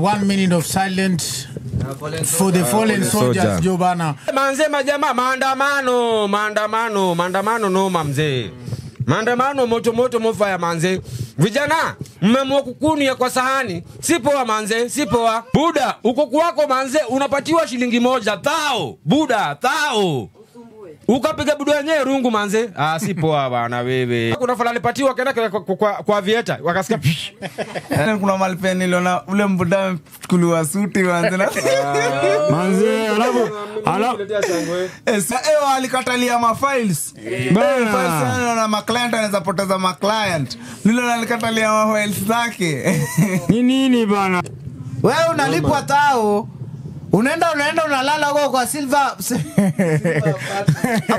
1 minute of silence for the fallen soldiers Jobana. Manze majama maandamano noma mzee. Maandamano moto mofa ya manze. Vijana mmemwa kukunia kwa sahani. Si poa manze, si poa. Buda uko kwako manze unapatiwa shilingi 1 thao. Buda thao. Ukapiga budu yenyewe rungu manze. Si poa bana wewe. Kuna fala alipatiwa kaenda kwa vieta wakasikia. Kuna malipeni niliona ule mbuda kuliwa suti manze. Manze alafu alikatalia ma files. Bana na ma client anaweza poteza ma client. Niliona alikatalia ma files zake. Nini bana? Wewe unalipwa tao. Unaenda unalala huko kwa Silver.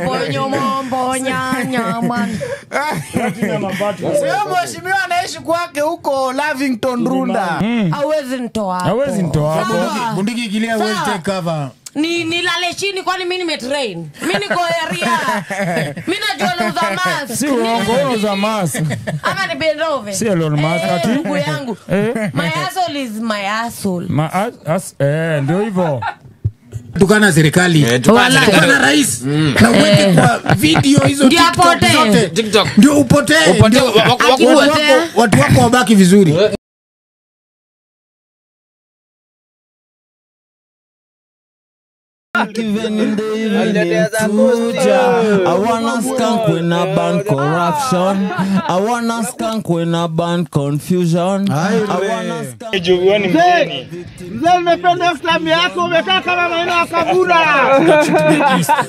Ponyo mombo nyanya man. Sio mheshimiwa anaishi kwake huko Lavington Runda. Hawezi nitoa. Bundiki kilia will take cover. Nilale chini kwani mimi nimetrain. Mimi niko area. Mimi najua lo za mask. Si uongo za mask. Ama ni Bendove. Si lo mask ati. Ndugu yangu. My asshole is my asshole. Ndio hivyo. Tukana serikali. Tukana rais. Na uweke kwa video hizo TikTok. Ndio upotee. Watu wako wabaki vizuri. Even in the evening future, I wanna skunk when I ban corruption. I wanna skunk when I ban confusion. I wanna skunk. Mzee nimependa Islam yako umekaa kama maana ya kabura.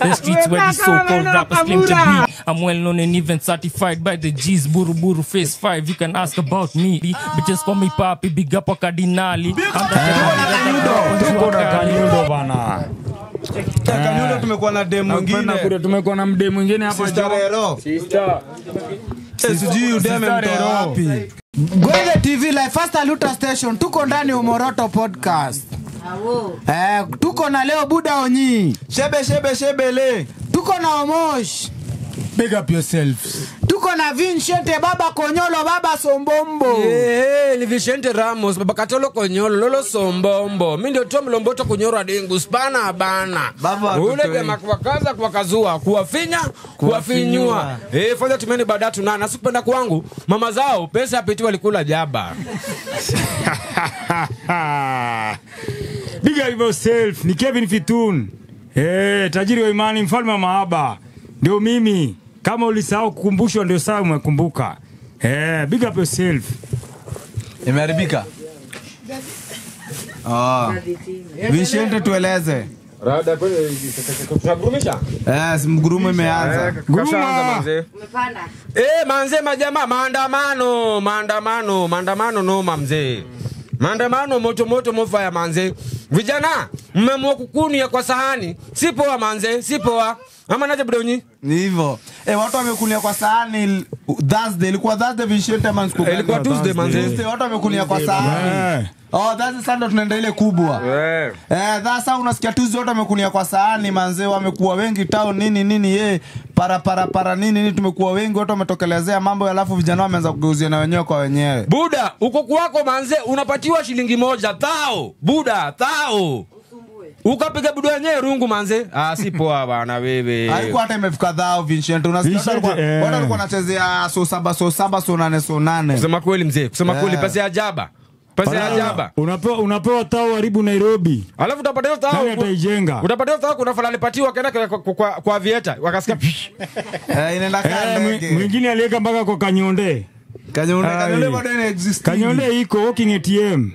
The streets where these so-called rappers claim to be. I'm well known and even certified by the G's. Buru Phase 5. You can ask about me. Bitches call me papi, big up Cardinali. I'm the Kanyundo bana. Kanyundo tumekuwa na dem mwingine. Tumekuwa na mdem mwingine hapa Sister. Sijui udeme mto wapi. Gwede TV live first Aluta station tuko ndani Umoroto podcast. Tuko na leo Buda Onyi. Shebele. Tuko na Omosh. Big up yourselves. Tuko na Vincente Baba Konyolo Baba Sombombo. Ni Vincente Ramos Baba Katolo Konyolo Lolo Sombombo. Mimi ndio Tom Lomboto Kunyoro Dengu spana bana. Ule kama kwakaza kwakazua kuwafinyua. Fanya tumeni badatu na nasipenda kwangu mama zao pesa apitiwa alikula jaba. Big up yourself. Ni Kevin Fitun. Tajiri wa imani mfalme wa mahaba. Ndio mimi. Kama ulisahau kukumbushwa ndio sawa umekumbuka. Big up yourself. Imeharibika. Vincente tueleze. Rada kwa tunagurumisha? Mgurumo imeanza. Kashaanza manze. Umepanda. Manze majama maandamano noma mzee. Maandamano moto mofa ya manze. Vijana mmemwa kukunia kwa sahani. Si poa manze, si poa. Ama naje Budonyi? Ni hivyo. Watu wamekunia kwa sahani Thursday, ilikuwa Thursday Vincente man siku. Ilikuwa Tuesday manze. Tuesday watu wamekunia kwa sahani. That's Sunday tunaenda ile kubwa. Sasa unasikia Tuesday watu wamekunia kwa sahani manze wamekuwa wengi town nini para nini tumekuwa wengi watu wametokelezea mambo alafu vijana wameanza kugeuzia na wenyewe kwa wenyewe. Buda uko kwako manze unapatiwa shilingi 1 thao. Buda thao. Ukapiga budu yenyewe rungu manze. Si poa bana wewe. Alikuwa hata imefika dhao Vincent. Unasikia watu walikuwa wanachezea so 7 so 8. Kusema kweli mzee, kusema kweli pesa ya jaba. Pesa ya jaba. Unapewa tao karibu Nairobi. Alafu utapata tao. Nani ataijenga? Utapata tao kuna fala alipatiwa kaenda kwa vieta wakasikia. Inaenda kande. Mwingine aliweka mpaka kwa Kanyonde. Kanyonde bado ina exist. Kanyonde iko working ATM.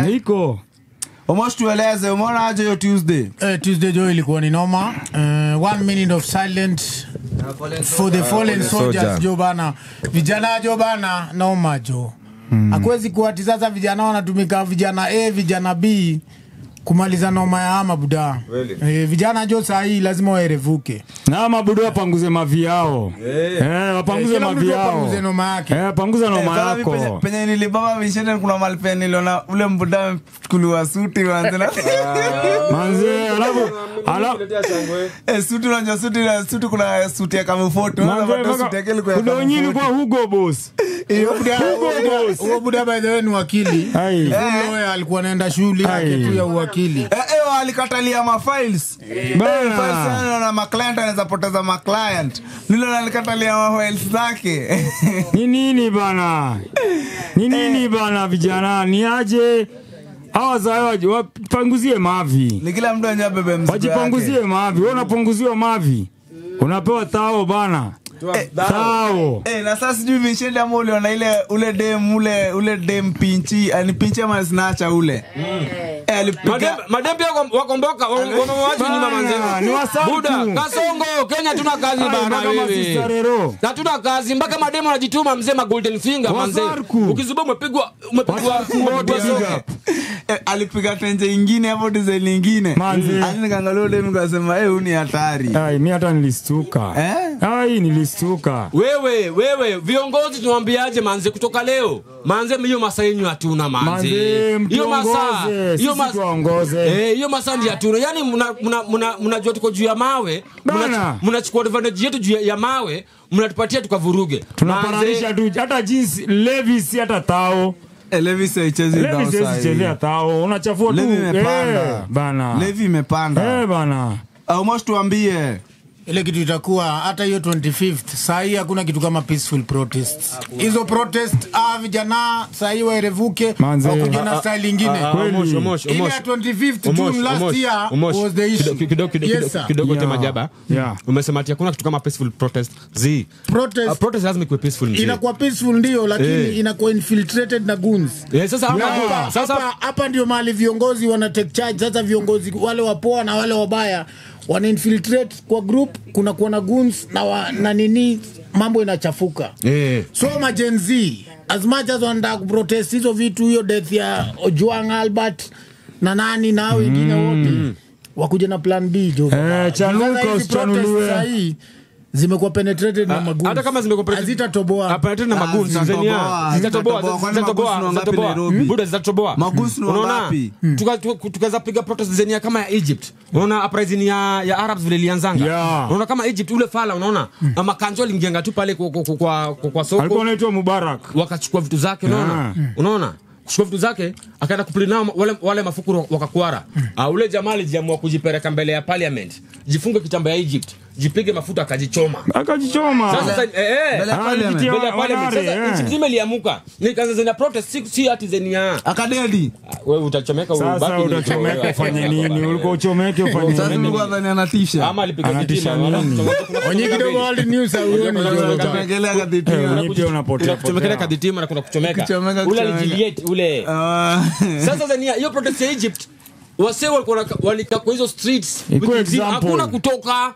Iko. Omosh tueleze umeona aje hiyo Tuesday? Tuesday jo ilikuwa ni noma. 1 minute of silence for the fallen soldiers Jobana. Vijana Jobana noma jo. Hakuwezi kuati sasa vijana wanatumika vijana A, vijana B. kumaliza noma ya ama buda. Vijana jo saa hii lazima waerevuke. Na mabudu wapanguze mavi yao. Wapanguze mavi yao. Wapanguze noma yake. Panguza noma yako. Penye nilibaba Vincent kuna mahali penye niliona ule mbuda kuliwa suti wanzela. Manze, suti unajua suti kuna suti ya camouflage. Unaona suti yake ilikuwa. Kuna nyinyi kwa Hugo Boss. Hugo buda by the way ni wakili. Lawyer alikuwa anaenda shule yake tu ya uwakili. Alikatalia ma files. Bana na ma client anaweza poteza ma client. Nilo alikatalia ma files zake. Ni nini bana? Ni nini bana vijana? Ni aje? Hawa zawaji wapanguzie mavi. Ni kila mtu anyabe bebe mzigo. Wajipanguzie mavi. Wewe unapunguziwa mavi. Unapewa tao bana. Tao. Na sasa sijui Vincent ama uliona ule dem pinchi, ani pinchi ama snatcha ule. Madem pia wakomboka wamemwacha nyuma manze. Ni wasafi. Buda, Kasongo, Kenya tuna kazi bana wewe. Na tuna kazi mpaka madem wanajituma mzee ma golden finger manze. Ukizuba umepigwa alipiga tenje nyingine hapo design nyingine. Ani nikaangalia dem nikasema huyu ni hatari. Mimi hata nilistuka. Nilistuka. Wewe viongozi tunawaambiaje manze kutoka leo? Manze hiyo masaa yenu hatuna manze. Hiyo masaa hiyo masaa ndio hatuna. Yaani mnajua tuko juu ya mawe, mnachukua advantage yetu juu ya mawe, mnatupatia tukavuruge. Tunaparanisha tu hata jinsi Levi si hata tao. Levi saichezi dao sai. Tao unachafua tu. Bana. Levi imepanda. Bana. Almost tuambie ile kitu itakuwa hata hiyo 25th saa hii hakuna kitu kama peaceful protests. Hizo protest vijana saa hii waerevuke wakuje na style nyingine. Ile 25th June last year was the issue. Kidogo tema jaba. Umesema ati hakuna kitu kama peaceful protest. Protest lazima iwe peaceful. Inakuwa peaceful ndio lakini inakuwa infiltrated na goons. Sasa hapa ndio mahali viongozi wana take charge. Sasa viongozi wale wapoa na wale wabaya wana infiltrate kwa group, kuna kuwa na goons na nini, mambo inachafuka. So Gen Z as much as wanataka kuprotest hizo vitu, hiyo death ya Ojwang Albert na nani na wengine wote wakuja na plan B jo. Chanuko zimekuwa penetrated na magoons. Hata kama zimekuwa hazitatoboa. Penetrated na magoons zitatoboa. Buda zitatoboa. Magoons ni wapi? Tukaza piga protest zenia kama ya Egypt. Unaona uprising ya Arabs vile ilianzanga. Unaona kama Egypt ule fala unaona makanjo lingenga tu pale kwa soko. Alikuwa anaitwa Mubarak. Wakachukua vitu zake unaona. Kuchukua vitu zake akaenda kupulina wale mafukuru wakakwara. Ule jamaa alijiamua kujipeleka mbele ya parliament. Jifunge kitamba ya Egypt. Jipige mafuta akajichoma. Sasa sasa nchi iliamuka. Nikaanza zina protest si ati zenia akadedi. Wewe utachomeka ubaki. Sasa utachomeka ufanye nini? Ulikuwa uchomeke ufanye nini? Sasa nilikuwa ndani anatisha. Ama alipiga kitima. Onye kidogo wali news auoni kuongelea kaditima. Pia unapotea. Kuchomeka kaditima na kuna kuchomeka. Ule alijiliet ule. Sasa zenia hiyo protest ya Egypt wase walikuwa kwa hizo streets. Hakuna kutoka.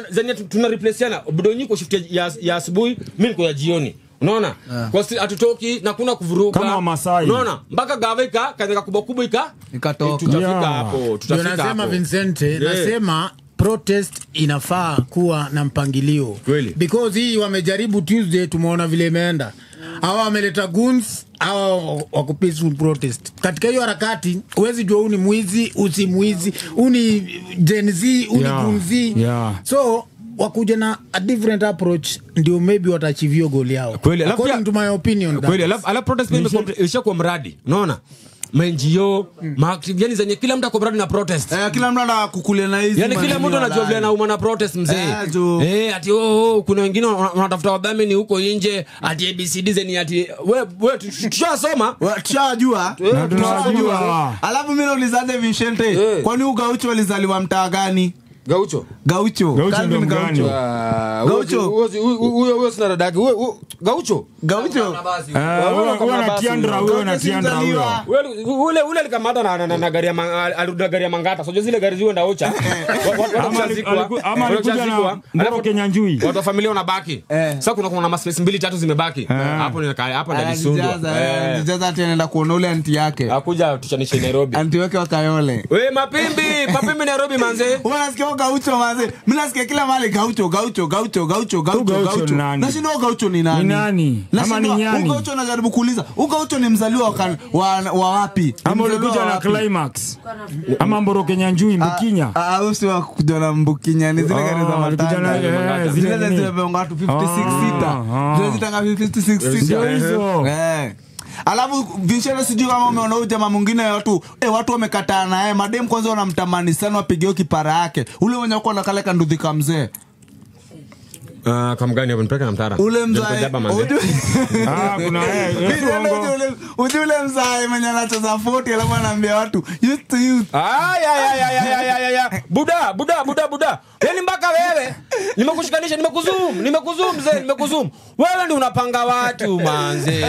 Zania tuna replaceana Budonyiko shift ya asubuhi, mimi niko ya jioni. Unaona? Kwa sababu hatutoki na kuna kuvuruga. Kama Masai. Unaona? Mpaka gaveka kaza kubwa ikatoka. Tutafika hapo. Nasema Vincent, nasema protest inafaa kuwa na mpangilio. Because hii wamejaribu Tuesday, tumeona vile imeenda. Hawa wameleta goons, hawa wako peaceful protest. Katika hiyo harakati huwezi jua uni mwizi, usi mwizi, uni Gen Z, uni gunzi. So wakuja na a different approach ndio maybe watachivio goal yao. According to my opinion. Kweli ala protest imeshakuwa mradi. Unaona? NGO, yani zenye kila mtu akomradi na protest. Kila mtu anataka kukulia na hizi. Yani kila mtu anajua vile na umana protest mzee. Ati kuna wengine wanatafuta wadhamini huko nje, ati ABCD zenye ati wewe tushasoma, tushajua. Tunajua. Alafu mimi nauliza Vincent, kwani Ugaucho walizaliwa mtaa gani? Gaucho Calvin Gaucho. Huyo sina dadake. Gaucho. Wana Tiandra huyo. Ule alikamata na gari ya mangata. So zile gari zio ndaocha. Ama alikuja na Mboro Kenya Njui. Watu wa familia wanabaki. Sasa kuna maspace 2-3 zimebaki. Hapo ndalisundwa. Jaza anaenda kuona ule anti yake. Akuja tuchanishe Nairobi. Anti wake wa Kayole. We mapimbi Nairobi manze. Unasikia Gaucho manze. Mimi nasikia kila mahali Gaucho. Nashinda Gaucho ni nani? Ni nani? Ama ni nyani? Gaucho najaribu kuuliza. Gaucho ni mzaliwa wa wapi? Ama ulikuja na Climax. Ama Mboro Kenya Njui Mbukinya. Usio kuja na Mbukinya ni zile gari za matanga. Zile zimeonga watu 56 sita. Zile zitanga 56 sita. Hizo. Alafu Vincent sijui kama umeona huyu jamaa mwingine watu wamekataa naye. Madem kwanza wanamtamani sana wapigeo kipara yake. Ule mwenye uko na kale kanduthi kamzee. Kama gani hapo nipeka na mtara. Ule mzee. Kuna ule mzee mwenye anacheza 40 alafu anaambia watu youth to youth. Buda. Yaani mpaka wewe nimekushikanisha nimekuzoom mzee. Wewe ndio unapanga watu manze.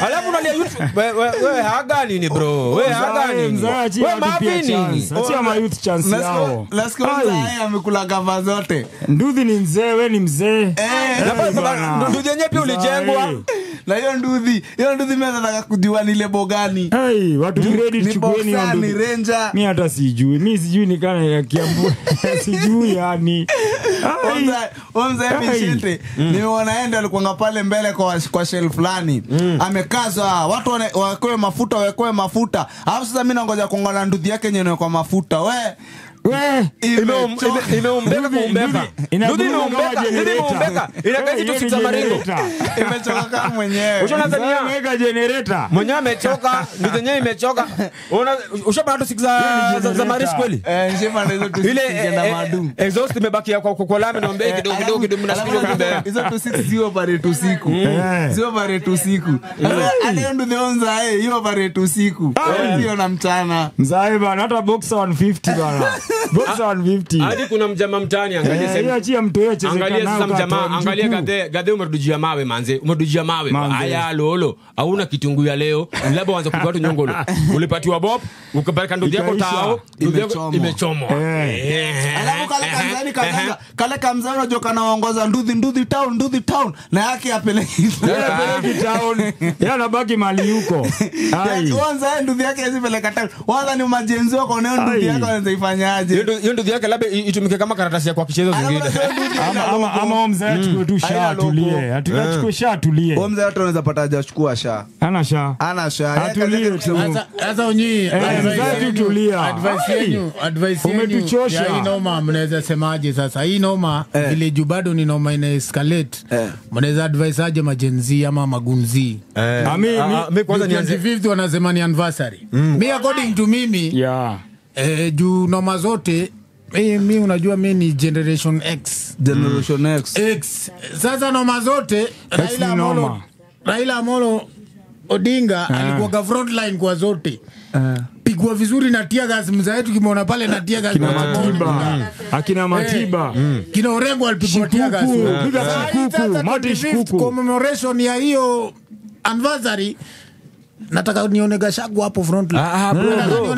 Alafu unalia YouTube. Wewe haga nini bro? Wewe haga nini? Wewe mapini. Acha ma youth chance yao. Let's go mzee amekula gava zote. Nduthi ni mzee, wewe ni mzee. Nduthi yenyewe pia ulijengwa. Na hiyo nduthi mimi nataka kujua ni lebo gani. Hey, watu credit chukueni wa nduthi. Ranger. Mimi hata sijui. Mimi sijui ni kana ya Kiambu. Sijui yani. Omza Vincent. Nimeona enda alikuwa pale mbele kwa shelf fulani. Amekaza watu wakoe mafuta. Alafu sasa mimi nangoja kuongana nduthi yake yenyewe kwa mafuta. Imeumbeka. Inakazi tu sita maringo. Imechoka kama mwenyewe. Ushonadhania mega generator. Mwenyewe amechoka, ndio yenyewe imechoka. Ushapata 6 za marisco kweli? Njema hizo tu ile madu. Exhaust imebaki kwa lami naombe kidogo mnasikia kidogo. Hizo tu 6 zio pale tu siku. Zio pale tu siku. Aleo ndio onza hiyo pale tu siku. Hiyo na mchana. Mzee bana hata boxer 150 bana. Boxer 150. Hadi kuna mjamaa mtaani angalia sasa. Hiyo achia mtu yeye chezeka nao. Angalia sasa mjamaa, angalia gade umerudujia mawe manze. Umerudujia mawe. Haya lolo. Hauna kitunguu ya leo. Labda uanze kupiga watu nyongolo. Ulipatiwa bob, ukapeleka ndugu yako tao, imechomwa. Alafu kale kamzani unajua kanaongoza nduthi town na yake apeleki town. Yeye anabaki mali yuko. Kwanza nduthi yake azipeleka town. Kwanza ni majenzi wako na nduthi yako anaweza ifanyaje? Hiyo nduthi yake labda itumike kama karatasi ya kwa kichezo zingine. Ama mzee achukue tu sha tulie. Achukue sha tulie. Mzee watu wanaweza pata hajachukua sha. Ana sha. Atulie tu. Sasa unyi advice yenu umetuchosha. Hii noma mnaweza semaje sasa? Hii noma vile juu bado ni noma ina escalate. Mnaweza advice aje majenzi ama magunzi? Mimi kwanza nianze 25th wanasema ni anniversary. Me according to mimi juu noma zote mimi unajua mimi ni generation X. Sasa noma zote Raila Amolo Odinga alikuwa front line kwa zote. Pigwa vizuri na tear gas mzee wetu kimeona pale na tear gas akina Matiba. Kina Orengo alipigwa tear gas. Commemoration ya hiyo anniversary nataka nione Gashagu hapo front line.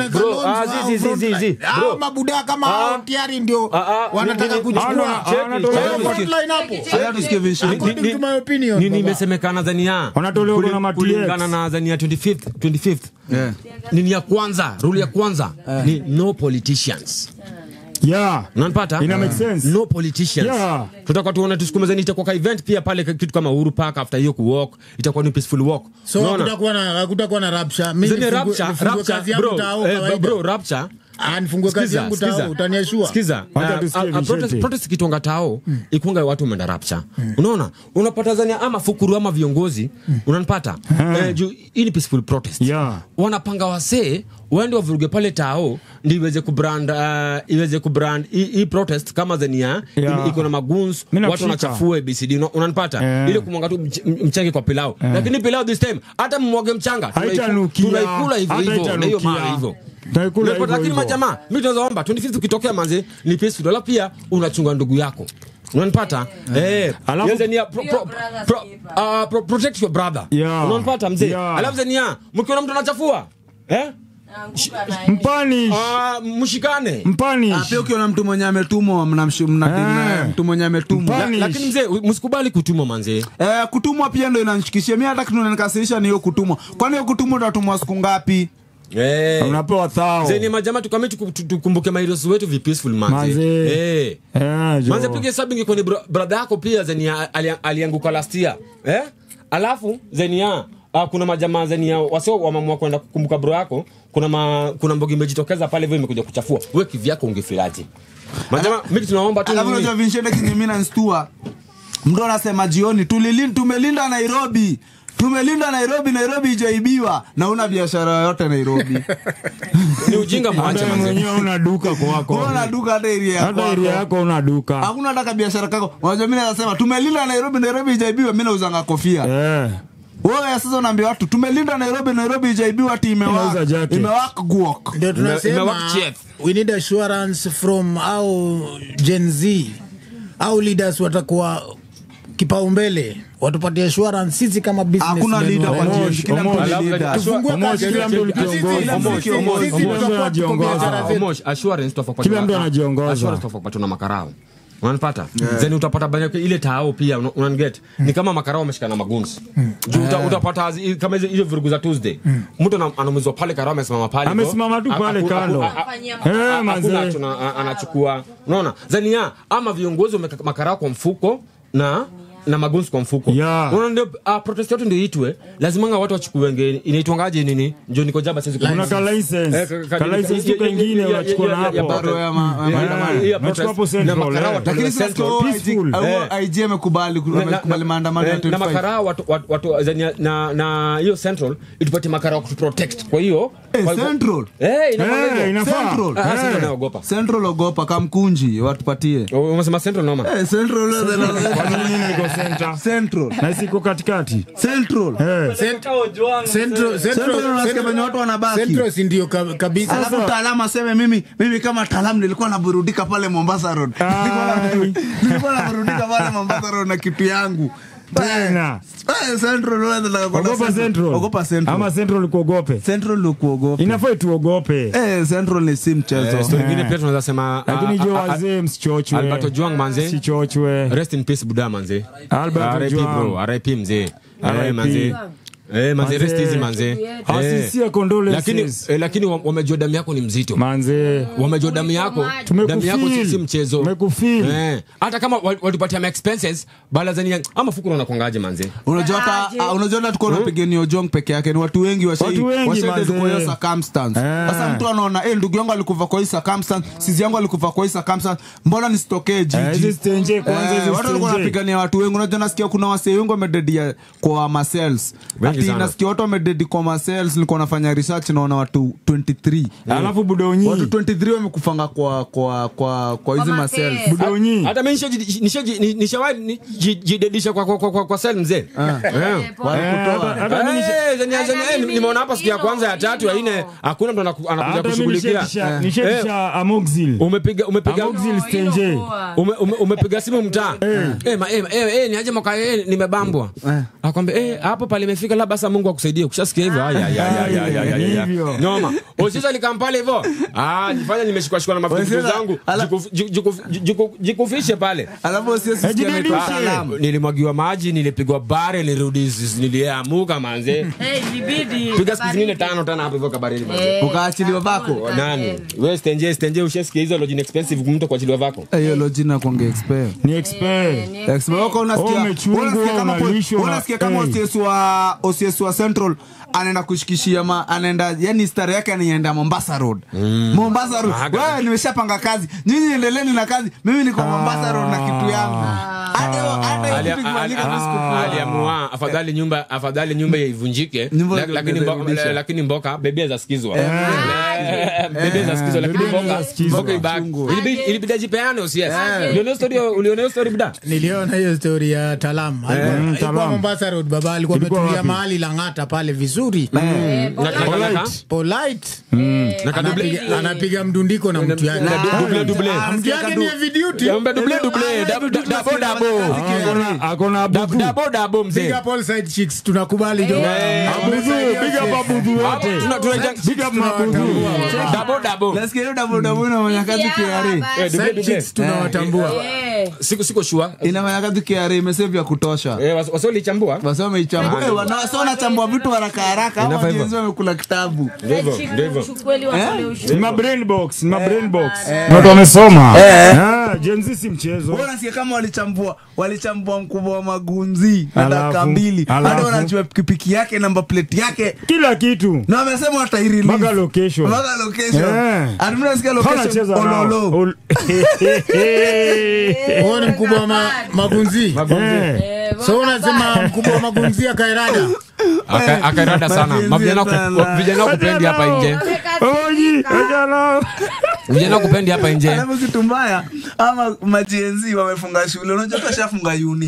Bro. Mabuda kama tayari ndio wanataka kuchukua front line hapo. Sasa tusikie According to my opinion. Nini imesemekana Tanzania? Wanatolewa na Matiex. Kulingana na Tanzania 25th. Nini ya kwanza? Rule ya kwanza ni no politicians. Unanipata? Ina make sense. No politicians. Tutakuwa tuone tusikumezeni itakuwa event pia pale kitu kama Uhuru Park after hiyo walk itakuwa ni peaceful walk. So kutakuwa na rapture. Mimi bro rapture anifungue kazi yangu tao utaniashua. Sikiza. Protest kitonga tao ikunga watu umeenda rapture. Unaona? Unapata Tanzania ama fukuru ama viongozi unanipata? Hii ni peaceful protest. Wanapanga wasee waende wavuruge pale tao ndio iweze kubrand hii protest kama Tanzania iko na maguns watu wanachafua ABCD unanipata? Ile kumwanga tu mchange kwa pilau. Lakini pilau this time hata mmwage mchanga tunaikula hivyo na hiyo mawe hivyo. Taikula hivyo lakini hivyo. majamaa mimi tunaomba 25th ukitokea manze ni peaceful alafu pia unachunga ndugu yako. Unanipata? Alafu Tanzania protect your brother. Unanipata mzee? Alafu Tanzania mkiona mtu anachafua mpani mshikane mpani pia ukiona mtu mwenye ametumwa mnadina mtu mwenye ametumwa lakini mzee msikubali kutumwa manze kutumwa pia ndio inanishikishia mimi hata kitu nikasirisha ni hiyo kutumwa kwani hiyo kutumwa utatumwa siku ngapi unapewa thao zeni majamaa tukumbuke mairos wetu vi peaceful manze manze pige sabi ngiko ni brother yako pia zeni alianguka last year alafu zeni kuna majamaa zenia wasio wamamua kwenda kukumbuka bro yako kuna mbogi imejitokeza pale hivyo imekuja kuchafua wewe kivyako ungefilaje majamaa mimi tunaomba tu alafu unajua vinshende kinyemina nstua mdo anasema jioni tumelinda Nairobi Nairobi ijaibiwa na una biashara yote Nairobi ni ujinga mwache mwenyewe una duka kwako una duka hata area yako una duka hakuna hata biashara kako unajua mimi nasema tumelinda Nairobi ijaibiwa mimi nauzanga kofia wewe sasa unaambia watu tumelinda Nairobi ijaibiwa imewaka guok ndio tunasema we need assurance from our Gen Z au leaders watakuwa kipaumbele watupatie assurance sisi kama business hakuna leader kwa nchi kila mtu leader kila mtu kiongozi assurance tofauti kila mtu anajiongoza assurance tofauti na makarao unanipata then utapata banya ile tao pia unaniget ni kama makarao ameshikana magunzi utapata kama hizo vurugu za Tuesday mtu anamwezwa pale karao amesimama pale amesimama tu pale kando manze anachukua unaona zania ama viongozi makarao kwa mfuko na magunzi kwa mfuko unaona ndio protest yote ndio itwe lazima watu wachukue wengine inaitwangaje nini njoo niko jaba sisi kuna license tuko nyingine unachukua hapo unachukua hapo central lakini sasa IG amekubali maandamano ya 25 na makarao watu na hiyo central itupatie makarao ku protect kwa hiyo central inafaa central ogopa kamkunji watupatie unasema central noma central kwa nini iko central na siko katikati central unasikia venye watu wanabaki central si ndio kabisa alafu Talama aseme mimi kama Talama nilikuwa naburudika pale Mombasa Road nilikuwa naburudika pale Mombasa Road na kitu yangu tena central ogopa central ama central kuogope inafaa tuogope central ni sim mchezo story nyingine pia tunaweza sema lakini jo wazee msichochwe Alberto Juang manze sichochwe rest in peace buda manze Alberto Juang RIP mzee manze manze rest easy manze asisia condolences lakini wamejua damu yako ni mzito manze wamejua damu yako si mchezo tumekufeel hata kama walipatia my expenses bala zania ama fuko na kwangaje manze unajua tuko tunapigania Ojong peke yake ni watu wengi washai kwa hiyo circumstance sasa mtu anaona ndugu yangu alikufa kwa hiyo circumstance sisi yangu alikufa kwa hiyo circumstance mbona nisitokee jiji stenje kwanza hizo watu walikuwa wanapigania watu wengi unajua nasikia kuna wasee wengi wamededia kwa masels nasikia watu wamededi kwa masels nilikuwa nafanya research naona watu 23 alafu budonyi watu 23 wamekufanga kwa hizo masels budonyi hata mimi nishawahi jidedisha kwa sel mzee nimeona hapa siku ya kwanza ya tatu ya nne hakuna mtu anakuja kushughulikia nishaisha amoxil umepiga amoxil stenje umepiga simu mtaa ni aje mwaka nimebambwa akwambia hapo pale imefika labda sasa Mungu akusaidie kushasikia hivyo nyoma usisa likampale hivyo nifanya nimeshikwa na mafuta zangu jikufishe pale alafu sisi nilimwagiwa maji nilipigwa bare niliamuka manze ilibidi piga siku zingine 5 tena hapo hivyo kabarili manze ukaachiliwa bako nani wewe stenje ushasikia hizo lodging expensive mtu kuachiliwa vako hiyo lodging na kuonge expert ni expert wako unasikia kama OCS wa Central anaenda kushikishia anaenda yani star yake anaenda Mombasa Road Mombasa Road wewe nimeshapanga kazi nyinyi endeleeni na kazi mimi niko Mombasa Road na kitu yangu aliamua afadhali nyumba ivunjike lakini mboka bebe zasikizwa lakini mboka ibaki ilibidi jipeane usies uliona story bida niliona hiyo story ya Talam alikuwa Mombasa Road baba alikuwa ametulia mahali Lang'ata pale vizuri polite anapiga mdundiko na mtu yake double mtu yake ni video double akona double mzee big up all side chicks tunakubali jo big up abubu wote big up mabubu double let's get double na manyakazi kiari side chicks tunawatambua siko sure ina manyakazi kiari imesave ya kutosha wasoli chambua wameichambua wanasona chambua vitu haraka kama jinsi wamekula kitabu ndivyo kweli wasole ma brain box watu wamesoma Gen Z si mchezo bora si kama walichambua mkubwa wa magunzi na dakika 2 hadi wanajua pikipiki yake namba plate yake kila kitu na wamesema watairelease mpaka location admira sikia location ololo Ona mkubwa wa magunzi so unasema mkubwa wa magunzi akairada sana vijana kupendi hapa nje vijana kupendi hapa nje alafu kitu mbaya ama majenzi wamefunga shule unajua kashafunga uni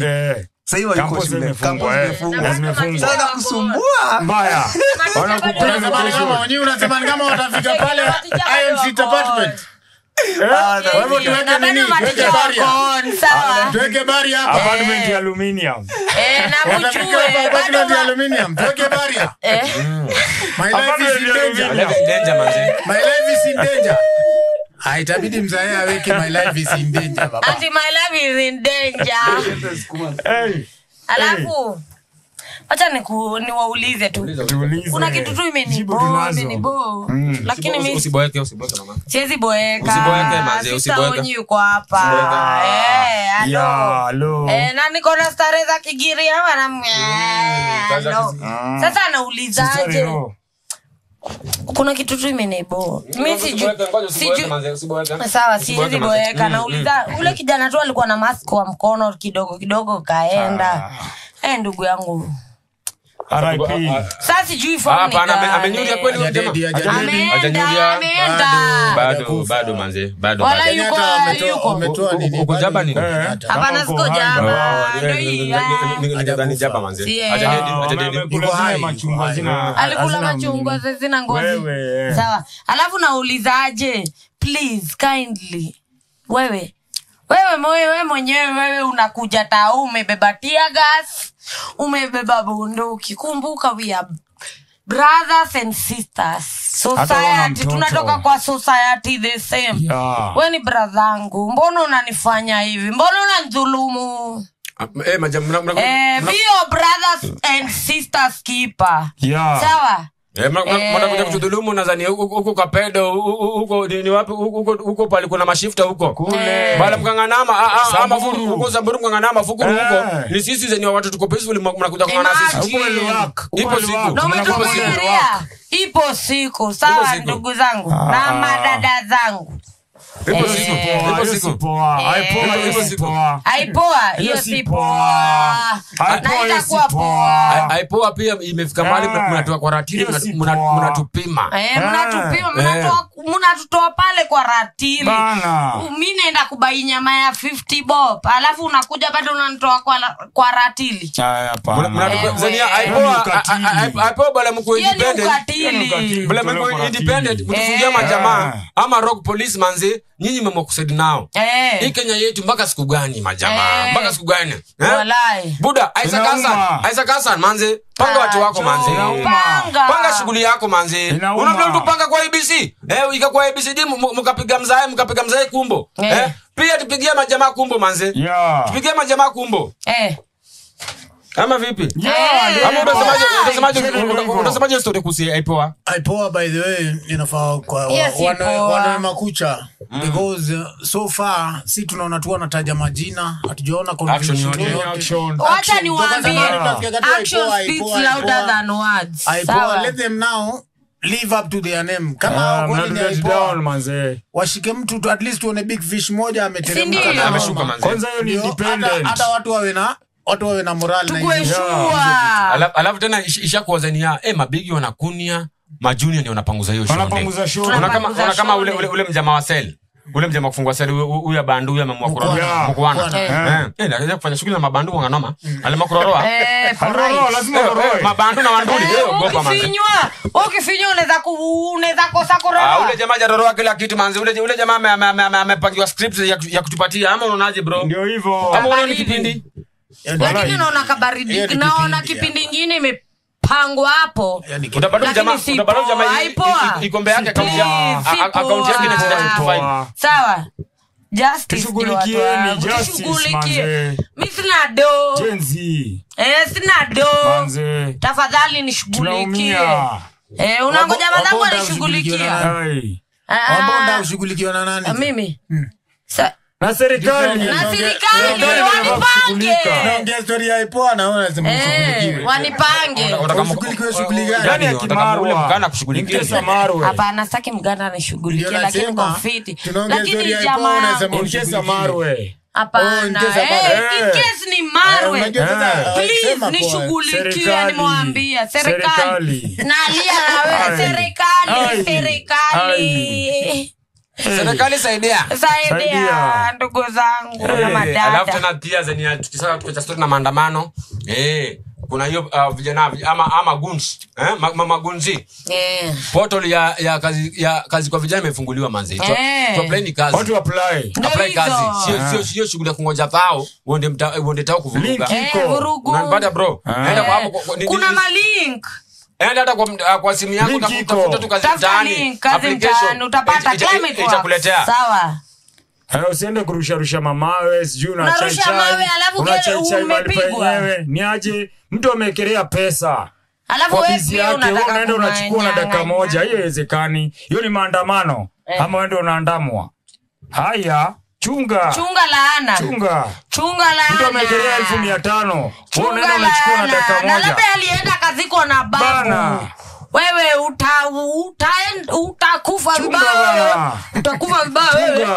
sasa hiyo iko shule campus imefunga sasa kusumbua mbaya wanakupenda kama wenyewe unasema kama watafika pale IMC department wewe tuweke nini tuweke bari hapa apartment ya aluminium na mchue apartment ya aluminium tuweke bari my life is in danger my life is in danger itabidi mzae aweke my life is in danger baba anti my life is in danger alafu acha niwaulize tu kuna kitu tu imenibo lakini mimi usiboeke mama siwezi boeka usiboeke yuko hapa hello na niko na starehe za Kigiria na sasa anaulizaje kuna kitu tu imenibo mimi sijui sawa siwezi boeka nauliza ule kijana tu alikuwa na mask kwa mkono kidogo kaenda ndugu yangu RIP sasa sijui phone hapana amenyuria kweli ameenda bado manze bado wala yuko umetoa nini kujaba nini hapana sikojaba ndio jaba manze alikula machungwa zina ngozi sawa alafu naulizaje please kindly wewe mwenyewe unakuja tao umebeba tear gas umebeba bunduki kumbuka we are brothers and sisters society tunatoka kwa society the same wewe ni brazangu mbona unanifanya hivi mbona unanidhulumu be brothers and sisters keeper sawa mwana kutudhulumu nadhani huko kapedo huko ni wapi huko pale kuna mashifta huko bala mkanganama ama huko Samburu mkanganama fukuru huko ni sisi zenye watu tuko peaceful mnakuja kungana sisi ipo siku sawa ndugu zangu na madada zangu Aipoa pia imefika mahali mnatoa kwa ratili mnatupima mnatutoa pale kwa ratili mimi naenda kubai nyama ya 50 bob alafu unakuja bado unanitoa kwa ratili Aipoa bala mko independent mtufungia majamaa ama rock police manzi nyinyi mmekusaidia nao hii Kenya yetu mpaka siku gani majamaa mpaka siku gani walai buda Isaac Hassan manze panga watu wako manze panga shughuli yako manze unamleta tupanga kwa ABC ikakuwa ABCD mkapiga mzae kumbo pia tupigie majamaa kumbo manze tupigie majamaa kumbo Ama vipi? Unasemaje story kuhusu Aipoa? Aipoa by the way inafaa kwa wana makucha because so far si tunaona tu wanataja majina hatujaona action. Wacha niwaambie action speaks louder than words. Aipoa let them now live up to their name. Kama down manze. Washike mtu at least tuone big fish moja ameteremka na ameshuka manze. Kwanza hiyo ni independent. Hata watu wawe na morale na hiyo. Alafu tena ishakuwazania mabigi wanakunia, majunior ndio wanapanguza hiyo show. Wanapanguza show. Kama ule mjamaa wa sel. Ule mjamaa kufungua sel huyu bandu huyu amemwa kuroroa. Ndio kufanya shughuli na mabandu wanganoma. Alimakuroroa. Lazima kuroroa. Mabandu na wanduli gopa manze. Ukifinywa unaweza kosa kuroroa. Ule jamaa jaroroa kila kitu manze. Ule jamaa amepangiwa scripts ya kutupatia ama unaonaje bro? Ndio hivyo. Kama unaona kipindi. Lakini naona kabaridi. Naona kipindi kingine imepangwa hapo. Utapata jamaa ikombe yake akaunti yake inaenda sawa. Justice shughulikieni, justice manze. Mimi sina do. Jenzi. Sina do. Manze. Tafadhali nishughulikie. Unangoja madhangu anishughulikia. Wabonda ushughulikiwa na nani? Mimi. Na serikali wanipange. Naongea story ya ipoa naona nasema ushughulikiwe. Wanipange. Ushughulikiwe shughuli gani? Gani ya Kimarwa? Mgana kushughulikia. Hapana, sitaki mgana anishughulikie lakini kwa fiti. Lakini jamaa unasema Mkesa Marwe. Hapana. In case ni Marwe. Please nishughulikie nimwambia serikali. Nalia na wewe serikali. Serikali saidia ndugu zangu na madada. Alafu tena pia zenye tukisaka kuacha story na maandamano kuna hiyo vijana ama guns magunzi portal ya kazi kwa vijana imefunguliwa manze. Tu apply ni kazi. Watu apply kazi. Sio shughuli ya kungoja pao uende tao kuvuruga. Vurugu. Unanipata bro? Enda kwa hapo kuna malink. Enda hata kwa simu yako utafuta tu kazi mtaani. Application utapata climate itakuletea. Sawa. Usiende kurusha mamawe sijui na chai. Unachai umepigwa. Ni aje mtu amekelea pesa. Alafu wewe pia unaenda unachukua na dakika moja. Hiyo haiwezekani. Hiyo ni maandamano. Ama wewe ndio unaandamwa. Haya, chunga laana. Mtu amekelea 1500. Wewe unaenda unachukua na dakika moja. Na labda alienda kaziko na babu. Wewe utakufa vibaya. Utakufa vibaya wewe.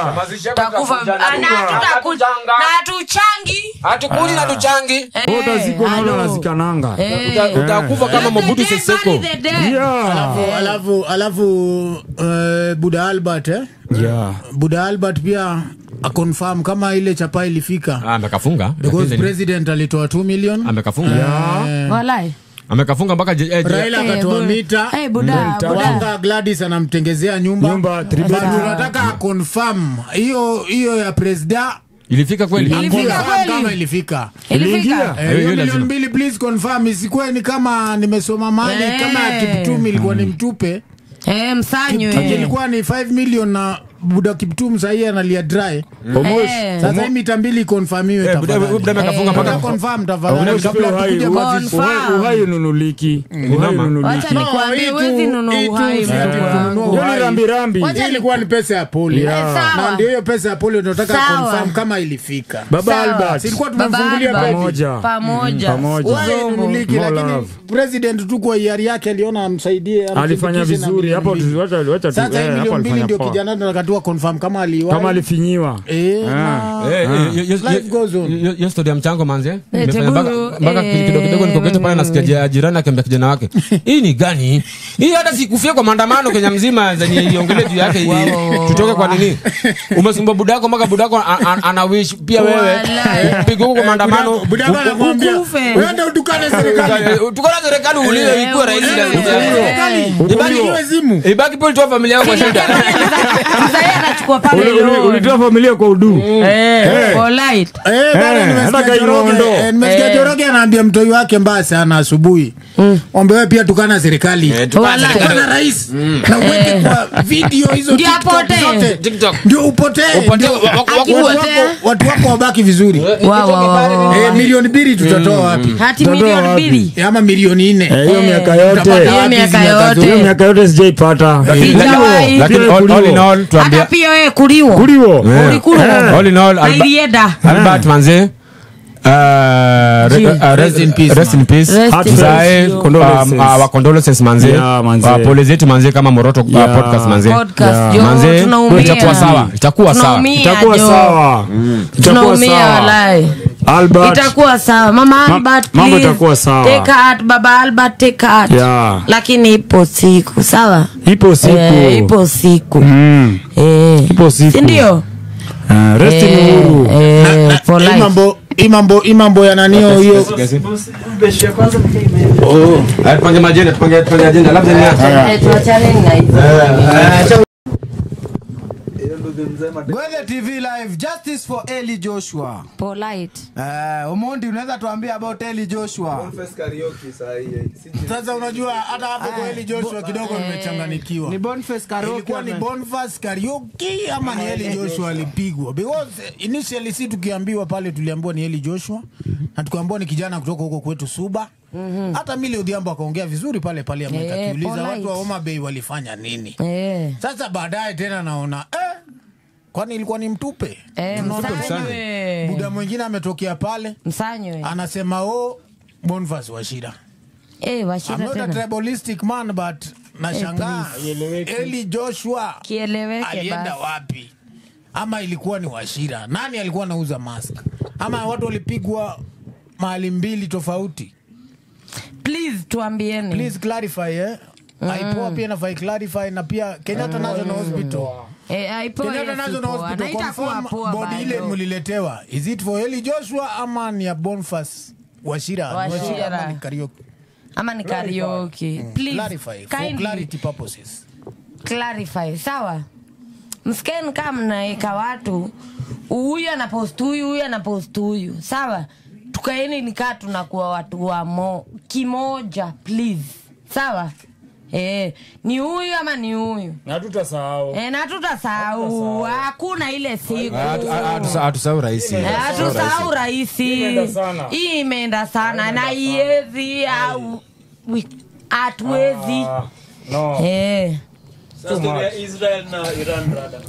Utakufa vibaya. Na tuchangi. Hatukuli na tuchangi. Utaziko nalo nazikananga. Utakufa kama Mobutu Sese Seko. Alafu Buda Albert Buda Albert pia akonfirm kama ile chapa ilifika. Amekafunga. Because president alitoa 2 million. Amekafunga. Walai. Amekafunga mpaka Raila akatoa mita. Buda Gladys anamtengezea nyumba. Tunataka confirm hiyo ya president ilifika kweli. Kama ilifika. Milioni 2 please confirm. Isikwe ni kama nimesoma mali kama Kiptum ilikuwa ni mtupe. Msanyo. Ilikuwa ni 5 million na Buda Kiptum sahi analia dry. Sasa mita 2 confirmiwe tafadhali. Buda amekafunga mpaka confirm tafadhali kabla tukuje uhai nunuliki. Acha nikwambie wewe nunua uhai. Yoni rambi. Ilikuwa ni pesa ya polio. Na ndio hiyo pesa ya polio tunataka confirm kama ilifika. Baba Albert. Silikuwa tumefungulia pamoja. Nunuliki lakini president tu kwa hiari yake aliona amsaidie. Alifanya vizuri hapo wacha sasa milioni 2 ndio kijana tunakatua confirm kama aliwahi. Kama alifinyiwa. Life goes on. Hiyo story ya mchango manze. Mpaka kidogo niko pale nasikia jirani akiambia kijana wake. Hii ni gani? Hii hata sikufia kwa maandamano Kenya mzima zenye iongele juu yake tutoke kwa nini? Umesumbua budako mpaka budako ana wish pia wewe. Pigo huko maandamano. Budako anakuambia wewe ndio utukane serikali. Utukane serikali uliwe ikuwe rais la serikali. Ibaki pole tu familia yako kwa shida. Mzee anachukua pale ulitoa familia kwa udu. Polite. Nimesikia Joroge anaambia mtoi wake mbaya sana asubuhi. Ombe wewe pia tukana serikali. Tukana rais. Na uweke kwa video hizo TikTok. Ndio upotee. Watu wako wabaki vizuri. Milioni 2 tutatoa wapi? Hati milioni 2. Ama milioni 4. Hiyo miaka yote sijaipata. Lakini all in all tuambia hata pia wewe kuliwo. All in all Albert manze Rest in peace. Zae condolences manze. Pole zetu manze kama Moroto podcast manze. Manze itakuwa sawa. Tunaumia walai. Albert itakuwa sawa mama Albert, mambo itakuwa sawa. Take out baba Albert, take out. Lakini ipo siku sawa, ipo siku ndio rest in uhuru. Imambo ya nanio hiyo. Tupange agenda labda ni tuachane na hizo. Gwele TV live, justice for Eli Joshua. Polite. Omondi unaweza tuambia about Eli Joshua? Bonfest karaoke sahi. Sasa unajua hata hapo kwa Eli Joshua kidogo nimechanganikiwa. Ni Bonfest karaoke. Ilikuwa ni Bonfest karaoke ama ni Eli Joshua alipigwa? Because initially si tukiambiwa pale tuliambiwa ni Eli Joshua na tukaambiwa ni kijana kutoka huko kwetu Suba. Hata Millie Odhiambo akaongea vizuri pale akiuliza watu wa Homa Bay walifanya nini. Sasa baadaye tena naona kwani ilikuwa ni mtupe. Buda mwingine ametokea pale Msanywe anasema Bonfas Washira. Washira I'm not a tribalistic man but nashangaa Eli Joshua alienda wapi? Ama ilikuwa ni Washira? Nani alikuwa anauza mask? Ama watu walipigwa mahali mbili tofauti? Please tuambieni. Please clarify Aipoa pia nafai clarify na pia Kenyatta National Hospital. Kenyatta National Hospital confirm body ile muliletewa. Is it for Eli Joshua ama ni ya Bonfas Washira ama ni karaoke? Ama ni karaoke. Please clarify for clarity purposes. Clarify, sawa? Msikeni kama mnaeka watu huyu anapost huyu anapost huyu. Sawa? Tukaeni nikaa tunakuwa watu wa kimoja please. Sawa? Ni huyu ama ni huyu? Na tutasahau. Na tutasahau. Hakuna ile siku. Hatusahau rahisi. Hatusahau rahisi. Hii imeenda sana na iezi au hatuwezi. No. Israel na Iran brother.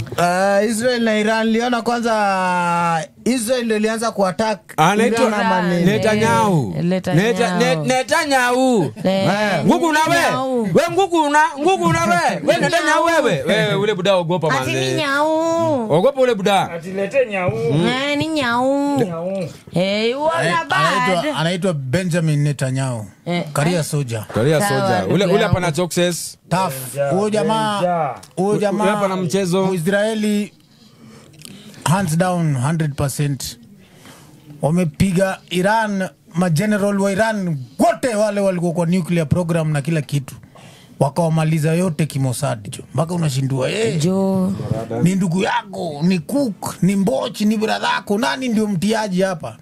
Israel na Iran liona kwanza Israel ndio ilianza kuattack Netanyahu. Ngugu na we ngugu na we Netanyahu wewe ule buda ogopa manze. Ati nyau. Ogopa ule buda. Atilete nyau. Ni nyau. Wana bad. Anaitwa Benjamin Netanyahu. Career soldier. Ule hapa na success. Tough. Huyo jamaa hapa na mchezo. Israeli hands down 100%. Wamepiga Iran, mageneral wa Iran wote wale walikuwa kwa nuclear program na kila kitu. Wakawamaliza yote kimosadi jo. Mpaka unashindua ni ndugu yako, ni cook, ni mbochi, ni brother yako, nani ndio mtiaji hapa?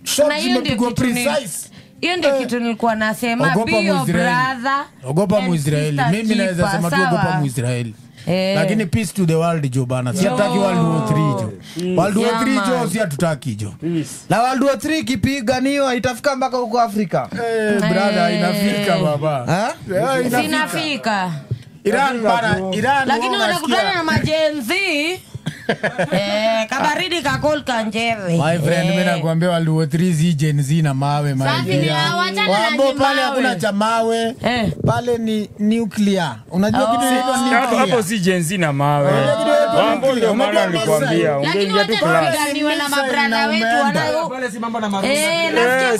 Shots zimepigwa precise. Hiyo ndio kitu nilikuwa nasema, be your brother. Ogopa Muisraeli. Mimi naweza sema tu ogopa Muisraeli. Lakini peace to the world jo bana. Si hataki World War 3 jo. World War 3 jo si hatutaki jo. Na World War 3 kipiganiwa itafika mpaka huko Afrika. Brother inafika baba. Inafika. Iran lakini wanakutana na majenzi. Kabaridi kakol kanjeve. My friend mimi nakwambia World War 3 zi Gen Z na mawe Wambo pale hakuna cha mawe. Pale ni nuclear. Unajua kitu hicho hapo si Gen Z na mawe. Wambo ndio maana nilikwambia ungeingia tu class. Lakini na mabrada wetu wanao pale si mambo na marusi.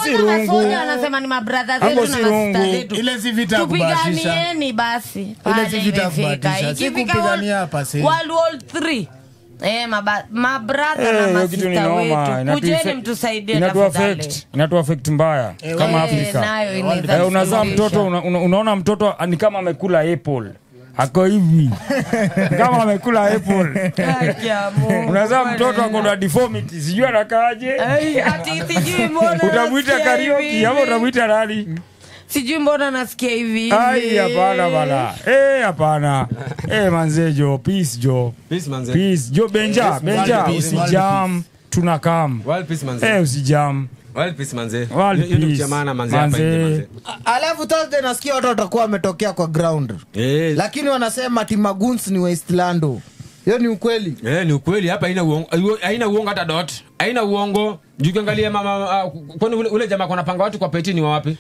Si rungu. Wanasema ni mabrada zetu na masista zetu. Ile si vita kubahatisha. Tupiganieni basi. Ile si vita kubahatisha. Si kupigania hapa sasa. World War 3. Mabrada na masista wetu kujeni mtusaidie tafadhali. Inatu affect mbaya kama Afrika. Unazaa mtoto unaona mtoto ni kama amekula apple. Ako hivi kama amekula apple. Unazaa mtoto ako na deformity sijui anakaaje. Ati sijui mbona utamuita karaoke ama utamuita nani? Sijui mbona nasikia hivi. Hapana bana. Hapana. Manze jo, peace jo. Peace manze. Peace jo Benja, usijam tunakam. World peace manze. Usijam. World peace manze. Hiyo jamana manze hapa nje. Alafu Thursday nasikia watu watakuwa wametokea kwa ground. Lakini wanasema Timaguns ni Westlando. Hiyo ni ukweli. Ni ukweli hapa haina uongo hata dot. Haina uongo. Jukiangalia mama kwani ule jamaa kuna panga watu kwa peti ni wapi?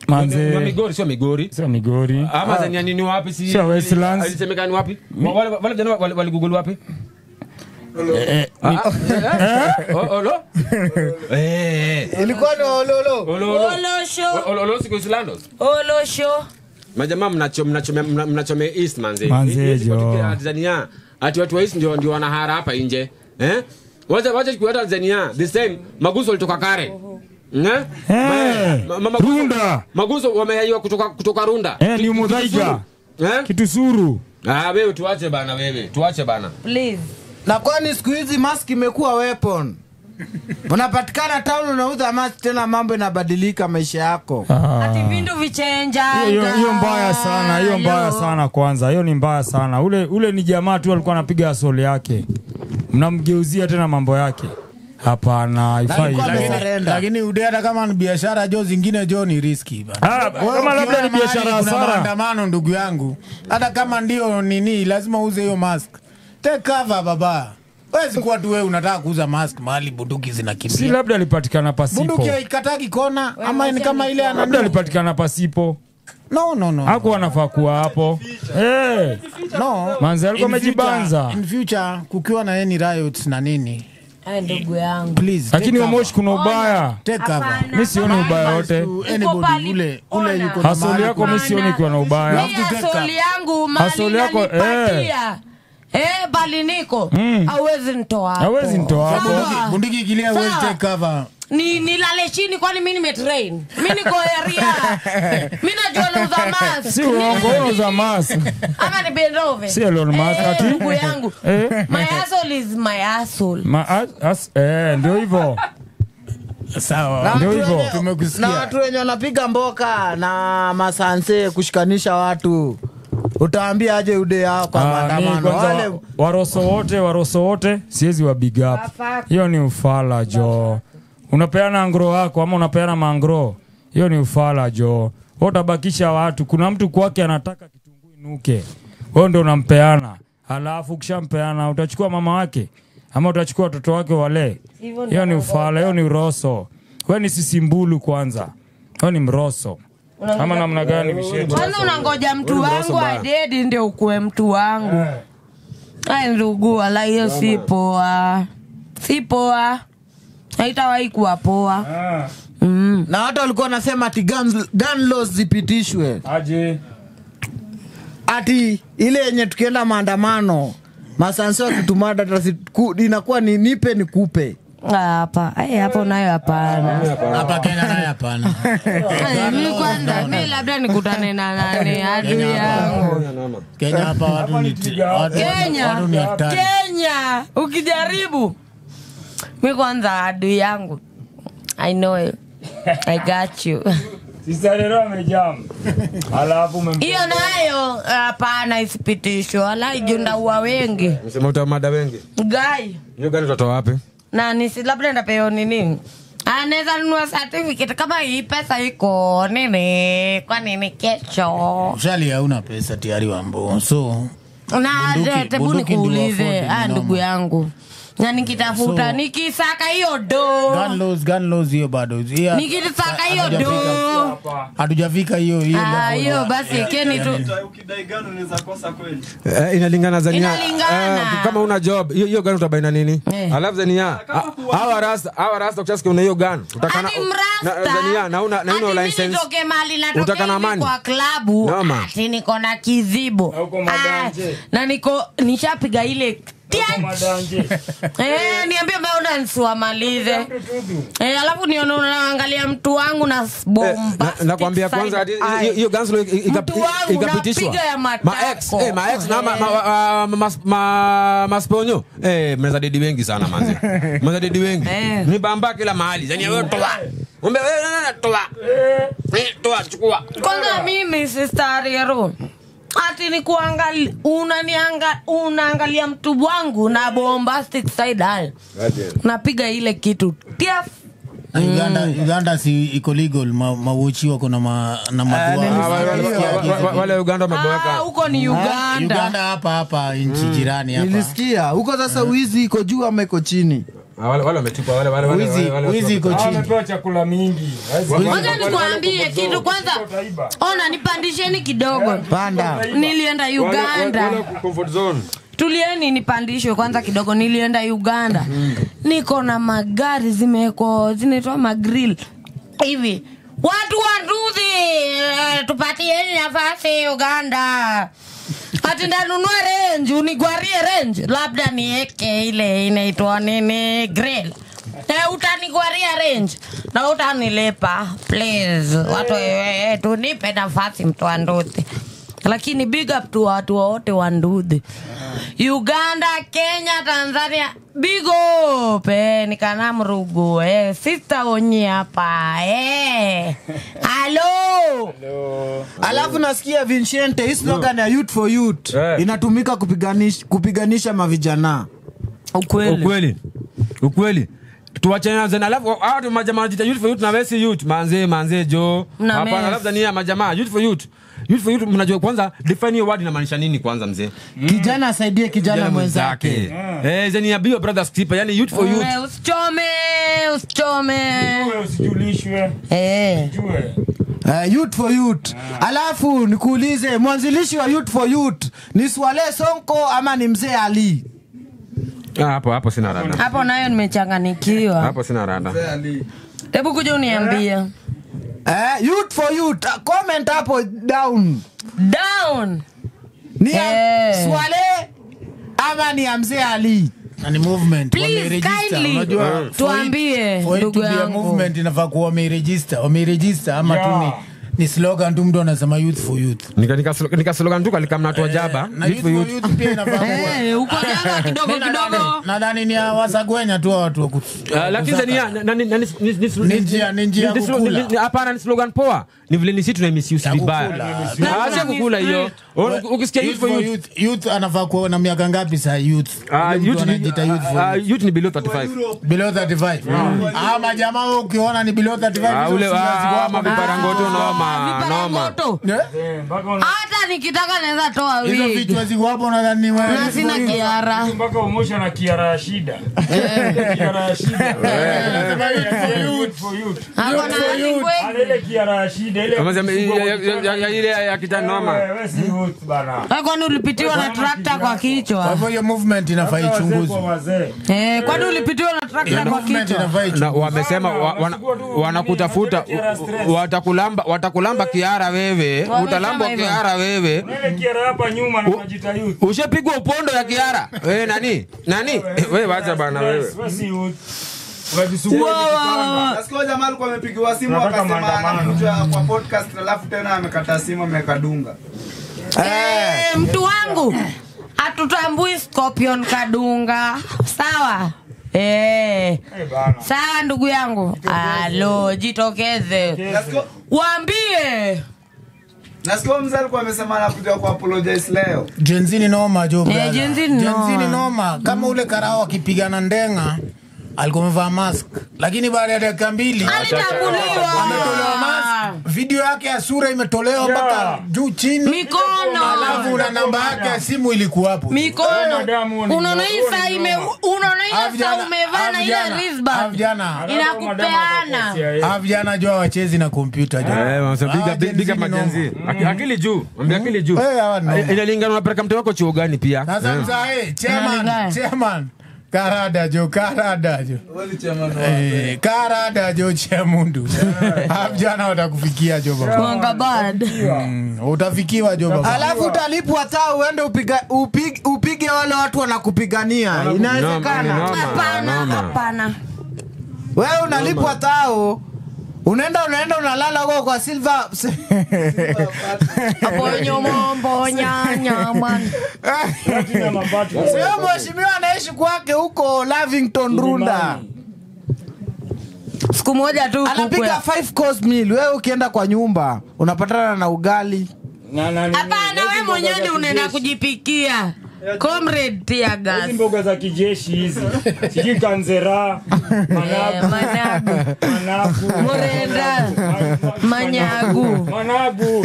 Manze. Wa Migori sio Migori. Sio Migori. Ama Zania nini wapi si? Sio Westlands. Alisemekana wapi? Wale jana wali Google wapi? Olo? Ilikuwa ni ololo. Olo siku Islandos. Olosho. Majamaa mnachome East manze. Tanzania. Ati watu wa East ndio wanahara hapa nje. Wacha kwa Tanzania the same Maguso alitoka Kare. Runda. Maguso wamehaiwa kutoka Runda. Ni Muthaiga. Kitusuru. Wewe tuache bana wewe. Tuache bana. Please. Na kwani siku hizi mask imekuwa weapon. Unapatikana town unauza mask tena mambo inabadilika maisha yako. Ati vindu vichenja. Hiyo mbaya sana, hiyo mbaya sana kwanza. Hiyo ni mbaya sana. Ule ni jamaa tu alikuwa anapiga asoli yake. Mnamgeuzia tena mambo yake. Hapana, haifai. Lakini udera kama ni biashara jo zingine jo ni riski bana. Kama labda ni biashara hasara. Maandamano ndugu yangu. Hata kama ndio nini lazima uuze hiyo mask. Take cover baba. Wezi kuwa tu wewe unataka kuuza mask mahali bunduki zinakimbia. Si labda alipatikana pasipo. Bunduki haikataki kona ama ni kama ile labda alipatikana pasipo. No. Haku anafaa kuwa hapo. No. Manze alikuwa amejibanza. In future kukiwa na any riots na nini. Ndugu yangu. Please. Lakini Moshi kuna ubaya. Take cover. Mimi sioni ubaya wote. Anybody ule yuko na hasoli yako mimi sioni kwa na ubaya. Hasoli yangu mali yako bali niko hawezi nitoa hapo. Hawezi nitoa hapo. Bunduki kilia hawezi take cover. Nilale chini kwani mimi nimetrain. Mimi niko area. Mimi najua nauza mask. Si uongo unauza mask. Ama ni Bendove. Si Elon Musk ati. Ndugu yangu. My asshole is my asshole. Ndio hivyo. Sawa. Ndio hivyo. Tumekusikia. Na watu wenye wanapiga mboka na masanse kushikanisha watu. Utaambia aje ude yao kwa maandamano wale waroso wote siwezi wa big up. Hiyo ni ufala jo. Unapeana angro wako ama unapeana mangro. Hiyo ni ufala jo. Utabakisha watu. Kuna mtu kwake anataka kitunguu inuke. Wewe ndio unampeana. Halafu kishampeana utachukua mama wake ama utachukua watoto wake wale. Hiyo ni ufala, hiyo ni uroso. Wewe ni sisimbulu kwanza. Wewe ni mroso. Ama namna gani vishetu? Kwanza unangoja mtu wangu adedi ndio ukue mtu wangu. Ndugu wala hiyo si poa. Si poa. Haitawahi kuwa poa. Na watu walikuwa wanasema ati gun laws zipitishwe. Aje. Ati ile yenye tukienda maandamano masanso kitumada inakuwa ni nipe nikupe. Hapa. Hapo nayo hapana. Hapa Kenya nayo hapana. Mimi kwanza mimi labda nikutane na nani adui yangu. Kenya hapa watu ni Kenya ukijaribu mimi kwanza adui yangu. I know it. I got you. Sisarero amejam. Alafu hiyo nayo hapana isipitishwe. Wala ijunda uwa wengi. Msema utamada wengi. Guy. Hiyo gani utatoa wapi? Na nisi labda ndapewa nini? Anaweza nunua certificate kama hii pesa iko nini? Kwa nini kesho? Ushali hauna pesa tayari wambo. So na tebu nikuulize ndugu yangu. Na nikitafuta nikisaka hiyo do. Gun laws hiyo bado. Nikisaka hiyo do. Hatujafika hiyo hiyo basi keni tu. Ukidai gun unaweza kosa kweli. Inalingana Zania. Kama una job hiyo gun utabaina nini? Alafu Zania hawa rasta ukisikia una hiyo gun utakana Zania na una license. Nitoke mali na toke kwa klabu. Ati niko na kizibo. Na nishapiga ile niambie mbona unanisuamalize. Alafu nione unaangalia mtu wangu na bomba. Nakwambia kwanza hiyo ganslo ikapitishwa. Ma ex na masponyo. Mnaweza dedi wengi sana manzi. Mnaweza dedi wengi. Ni bamba kila mahali. Yani wewe toa. Umbe wewe toa. Toa chukua. Kwanza mimi sister Ariero. Ati ni kuangalia unaangalia mtu wangu na bombastic side eye. Napiga ile kitu. Tiaf Uganda si iko legal mauchi wako na wale Uganda wameboeka. Huko ni Uganda hapa nchi jirani hapa. Nilisikia huko sasa wizi iko juu ama iko chini? Wale wametupa wale wizi iko chini. Wamepewa chakula mingi. Ngoja nikwambie kitu kwanza. Ona nipandisheni kidogo. Panda. Nilienda Uganda. Comfort zone. Tulieni nipandishwe kwanza kidogo. Nilienda Uganda. Niko na magari zinaitwa magrill. Hivi watu wanduzi tupatieni nafasi Uganda. Ati ndanunua range, unigwarie range. Labda nieke ile inaitwa nini grill. Utanigwaria range na utanilepa please. Watu tunipe nafasi mtu wa Nduthi. Lakini big up to watu wote wa Nduthi. Uganda, Kenya, Tanzania, big up. Nikana Mrugu. Sister Onyi hapa. Hello. Alafu nasikia Vincente, hii slogan ya Youth for Youth inatumika kupiganisha mavijana. Ukweli. Tuachane na alafu hao majamaa wajita Youth for Youth na Wesi Youth manze jo. Hapana labda ni ya majamaa Youth for Youth. Youth for Youth mnajua kwanza define hiyo word inamaanisha nini kwanza mzee? Kijana asaidie kijana mwenzake. Zeni ya bio brothers keep yani Youth for Youth. Usichome. Usijulishwe. Jue. Youth for Youth. Alafu nikuulize mwanzilishi wa Youth for Youth ni Swale Sonko ama ni Mzee Ali? Hapo sina rada. Hapo nayo nimechanganikiwa. Hapo sina rada. Hebu kuja uniambie. Youth for Youth, comment hapo down. Ni Swale ama ni Mzee Ali? Ni movement wameregister. Unajua tuambie ndugu yangu. Movement inafaa kuwa wameregister ama tu ni slogan tu mtu anasema Youth for Youth. Nika slogan tu kama watu wajaba Youth for Youth pia inafaa kuwa. Uko jaba kidogo. Nadhani ni wasagwenya tu watu wa lakini ni njia hapana ni slogan poa. Ni vile ni sisi tuna misuse vibaya. Acha kukula hiyo. Ukisikia youth anafaa kuwa na miaka ngapi sasa youth? Youth ni below 35. Ama jamaa ukiona ni below 35 ule maviparangoto noma. Hata nikitaka naweza toa wig. Hizo vitu ziko hapo nadhani wewe. Na sina kiara. Mpaka umosha na kiara ya shida. Kiara ya shida. Youth for Youth. Hapo na ile kiara ya shida ile ya kijana noma. Wewe si youth bana. Kwani ulipitiwa na tractor kwa kichwa? Kwa hivyo hiyo movement inafaa ichunguzwe. Kwani ulipitiwa na tractor kwa kichwa? Na wamesema wanakutafuta watakulamba kiara wewe, utalamba kiara wewe. Ile kiara hapa nyuma na unajita youth. Ushapigwa upondo ya kiara. Wewe nani? Wewe acha bana wewe. Wewe si youth. Nasikia jamaa alikuwa amepigiwa simu akasema anakuja kwa podcast alafu tena amekata simu amekadunga. Mtu wangu hatutambui Scorpion kadunga. Sawa? Sawa ndugu yangu. Alo, jitokeze. Waambie. Nasikia mzee alikuwa amesema anakuja ku apologize leo. Jenzini noma jo brother. Jenzini noma. Kama ule karao akipigana ndenga alikuwa amevaa mask. Lakini baada ya dakika 2 alitambuliwa. Ametolewa mask. Video yake ya sura imetolewa mpaka juu chini. Mikono. Alafu na namba yake ya simu ilikuwa hapo. Mikono. Unaona hii saa umevaa na ile wristband. Inakupeana. Vijana jo wachezi na kompyuta jo. Biga majenzi. Akili juu. Mwambie akili juu. Inalingana unapeleka mtu wako chuo gani pia. Sasa mzae, chairman. Karada jo. Wali chairman. Karada jo chemundu. Vijana watakufikia jo baba. Mwanga bad. Utafikiwa jo baba. Alafu utalipwa taa uende upige wale watu wanakupigania. Inawezekana? Hapana. Wewe unalipwa tao. Unaenda unalala huko kwa Silver. Aponyo mombo nyanya man. Sio mheshimiwa anaishi kwake huko Lavington Runda. Siku moja tu anapiga 5 course meal. Wewe ukienda kwa nyumba unapatana na ugali. Hapana, wewe mwenyewe unaenda kujipikia. Comrade tear gas. Hizi mboga za kijeshi hizi. Siji kanzera, managu. Morenda. Manyagu.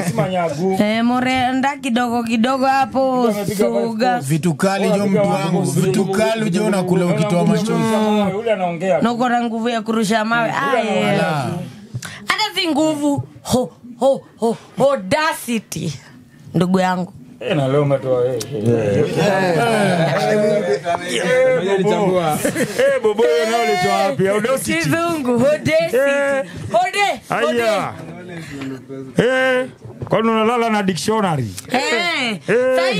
Si manyagu. Morenda kidogo hapo suga. Vitu kali jo mtu wangu. Vitu kali jo unakula ukitoa machozi. Yule anaongea. Niko na nguvu ya kurusha mawe. Hata si nguvu. Audacity. Ndugu yangu. Na leo umetoa bobo nao ulitoa wapi? Audacity. Kizungu, Audacity. Kwa nini unalala na dictionary? Sasa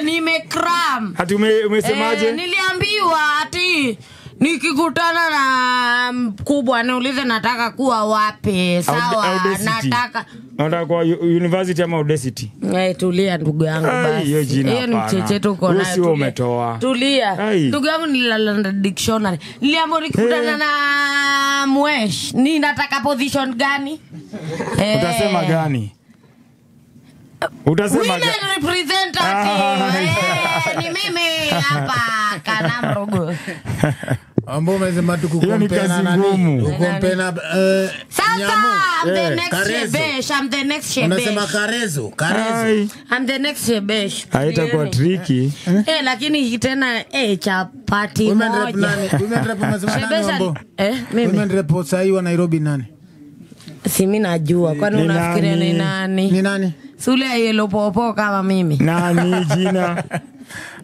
nime cram. Ati umesemaje? Niliambiwa ati nikikutana na mkubwa niulize nataka kuwa wapi. Sawa, nataka kwa university ama Audacity. Tulia ndugu yangu basi. Hiyo ni mchecheto uko nayo. Sio umetoa. Tulia. Ndugu yangu nilala na dictionary. Niliambiwa nikikutana na Mwesh, nataka position gani? Utasema gani? Utasema women representative. Ni mimi hapa kana mrogo. Ambo umesema tukukompena nani? Ukompena the next shebesh. I'm the next shebesh. Unasema Karezo. I'm the next shebesh. Haitakuwa tricky. Lakini tena chapati moja. Women rep unasema nani Ambo? Mimi. Women rep sahi wa Nairobi nani? Si mimi najua. Kwani unafikiria ni nani? Ni nani? Sule yelo popo kama mimi. Nani jina?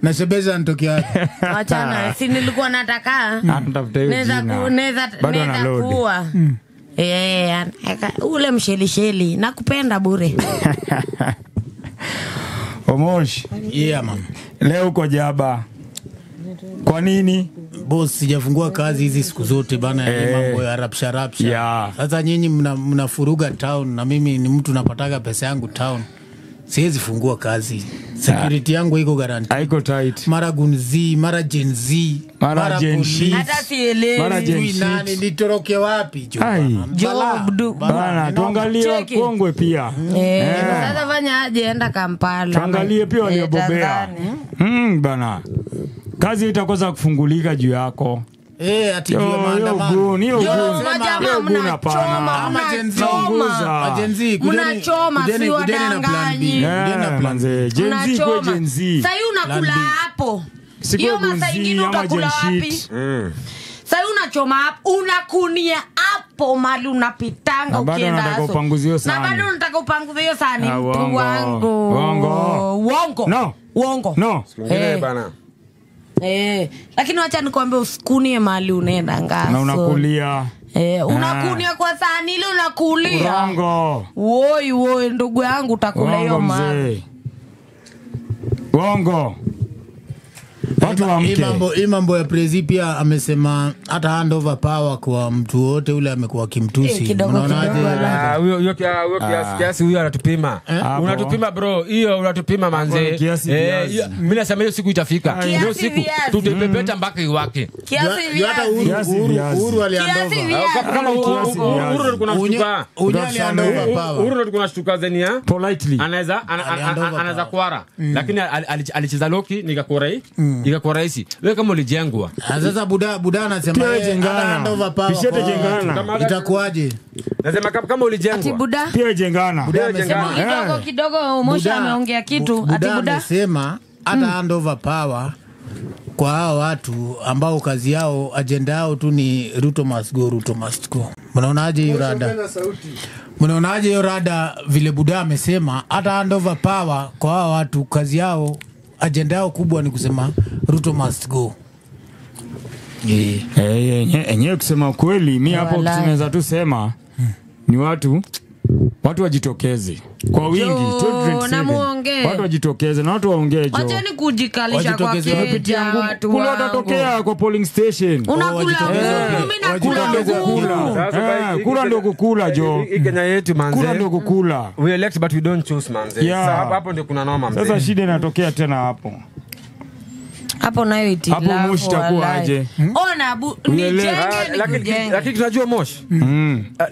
Na Shebeza nitokea. Achana, si nilikuwa nataka. Neza kuwa. Ule mshelisheli nakupenda bure. Omosh. Yeah man. Leo uko Jaba. Kwa nini? Boss sijafungua kazi hizi siku zote bana, mambo ya rapsha. Sasa nyinyi mnafuruga town na mimi ni mtu napataga pesa yangu town. Siwezi fungua kazi. Security yangu iko guarantee. Haiko tight. Mara gunzi, mara Gen Z, mara Gen Z. Hata sielewi. Mara Gen Z. Nani nitoroke wapi bana, tuangalie wakongwe pia. Sasa fanya aje enda Kampala. Tuangalie pia waliobobea. Bana. Kazi itakosa kufungulika juu yako. Ati jua maandamano. Hiyo mnachoma Gen Z mnachoma si wadanganyi. Gen Z kwa Gen Z. Sasa unakula hapo. Hiyo masaa ingine utakula wapi? Sasa unachoma hapo, unakunia hapo mali unapitanga ukienda hapo. Na bado unataka upanguzio sani mtu wangu. Uongo. No. Bana. Lakini wacha nikwambie usikunie mali unaenda ngaso. Na unakulia. Unakunia kwa sani ile unakulia. Uongo. Woi ndugu yangu utakula hiyo mali. Uongo. Watu wa mke. Hii mambo ya Prezi pia amesema hata handover power kwa mtu wote ule amekuwa kimtusi. Unaonaje? Huyo kiasi huyo anatupima. Unatupima bro, hiyo unatupima manze. Mimi nasema hiyo siku itafika. Hiyo siku tutapepeta mpaka iwake. Hata Uhuru alihandover. Kama Uhuru kuna shtuka. Uhuru kuna shtuka zenia politely. Anaweza kuara. Lakini alicheza loki nikakorei. Ikakuwa rahisi. Wewe kama ulijengwa. Sasa buda anasema handover power. Itakuwaje? Nasema kama ulijengwa. Ati buda. Pia jengana. Kidogo Mosha ameongea kitu. Ati buda anasema hata handover power kwa hao watu ambao kazi yao agenda yao tu ni Ruto must go. Mnaonaje hiyo rada vile buda amesema hata handover power kwa hao watu kazi yao agenda yao kubwa ni kusema Ruto must go. Enyewe kusema kweli mimi hapo tunaweza tu sema ni watu wajitokeze kwa wingi. Watu wajitokeze na watu waongee. Acha ni kujikalisha kwa keja watu. Kuna watatokea kwa polling station. Kula ndio kukula jo. Kenya yetu manze. Kula ndio kukula. We elect but we don't choose manze. Sasa hapo ndio kuna noma mzee. Sasa shida inatokea tena hapo. Hapo nayo itilafu. Hapo Moshi takuwa aje? Ona lakini tunajua Moshi.